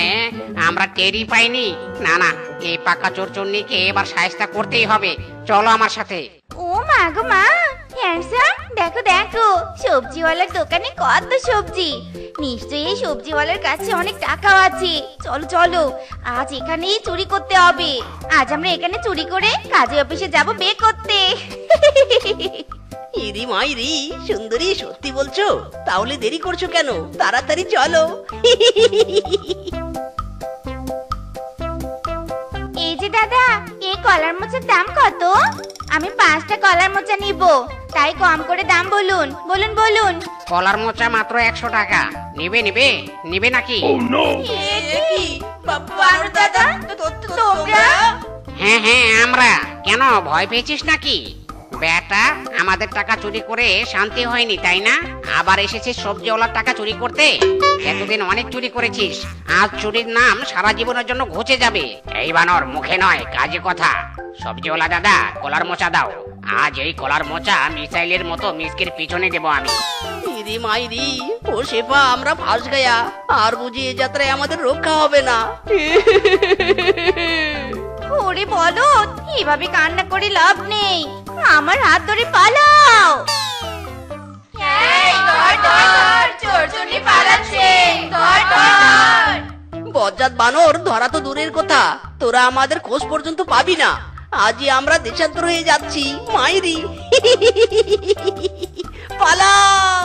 Speaker 6: আমরা টেরই পাইনি। না না, এই পাকা চোরচুন্নিকে এবার শায়েস্তা করতেই হবে। চলো আমার সাথে।
Speaker 1: ও মা গো মা, হ্যান্ডসাম, দেখো দেখো, সবজিওয়ালার দোকানে কত সবজি। নিশ্চয়ই এই সবজিওয়ালার কাছে অনেক টাকাও আছে। চলো চলো, আজ এখানেই চুরি করতে হবে। আজ আমরা এখানে চুরি করে কাজী অফিসে যাব বে করতে।
Speaker 2: ইরি মাইরি, সুন্দরী, সত্যি বলছো? তাহলে দেরি করছো কেন? তাড়াতাড়ি চলো।
Speaker 1: এই যে দাদা, এই কলার মোচার দাম কত? আমি 5টা কলার মোচা নিব, তাই কম করে দাম বলুন। বলুন বলুন।
Speaker 6: কলার মোচা মাত্র 100 টাকা। নিবে নিবে নিবে নাকি?
Speaker 2: দাদা, তোমরা?
Speaker 6: হ্যাঁ হ্যাঁ, আমরা। কেন, ভয় পেয়েছিস নাকি? বেটা, আমাদের টাকা চুরি করে শান্তি হয়নি, তাই না? আবার এসেছিস সবজিওয়ালার টাকা চুরি করতে। এতদিন অনেক চুরি করেছিস, আজ চুরির নাম সারা জীবনের জন্য ঘুচে যাবে। এই বানর, মুখে নয় কাজে কথা। সবজিওয়ালা দাদা, কলার মোচা দাও। আজ এই কলার মোচা মিসাইলের মতো মিসকের পিছনে দেবো আমি।
Speaker 2: ইরি মাইরি, ও শেফা, আমরা ফাঁস গায়া, আর বুঝি এ যাত্রায় আমাদের রক্ষা হবে না।
Speaker 1: ওরে বলো, এভাবে কান্না করে লাভ নেই, আমার হাত ধরে পালাও। এই ধর ধর ধর, চোরচুন্নি পালাচ্ছে, ধর ধর।
Speaker 2: বজ্জাত বানর, ধরা তো দূরের কথা, তোরা আমাদের খোঁজ পর্যন্ত পাবি না। আজই আমরা দেশান্তর হয়ে যাচ্ছি। মাইরি, পালাও।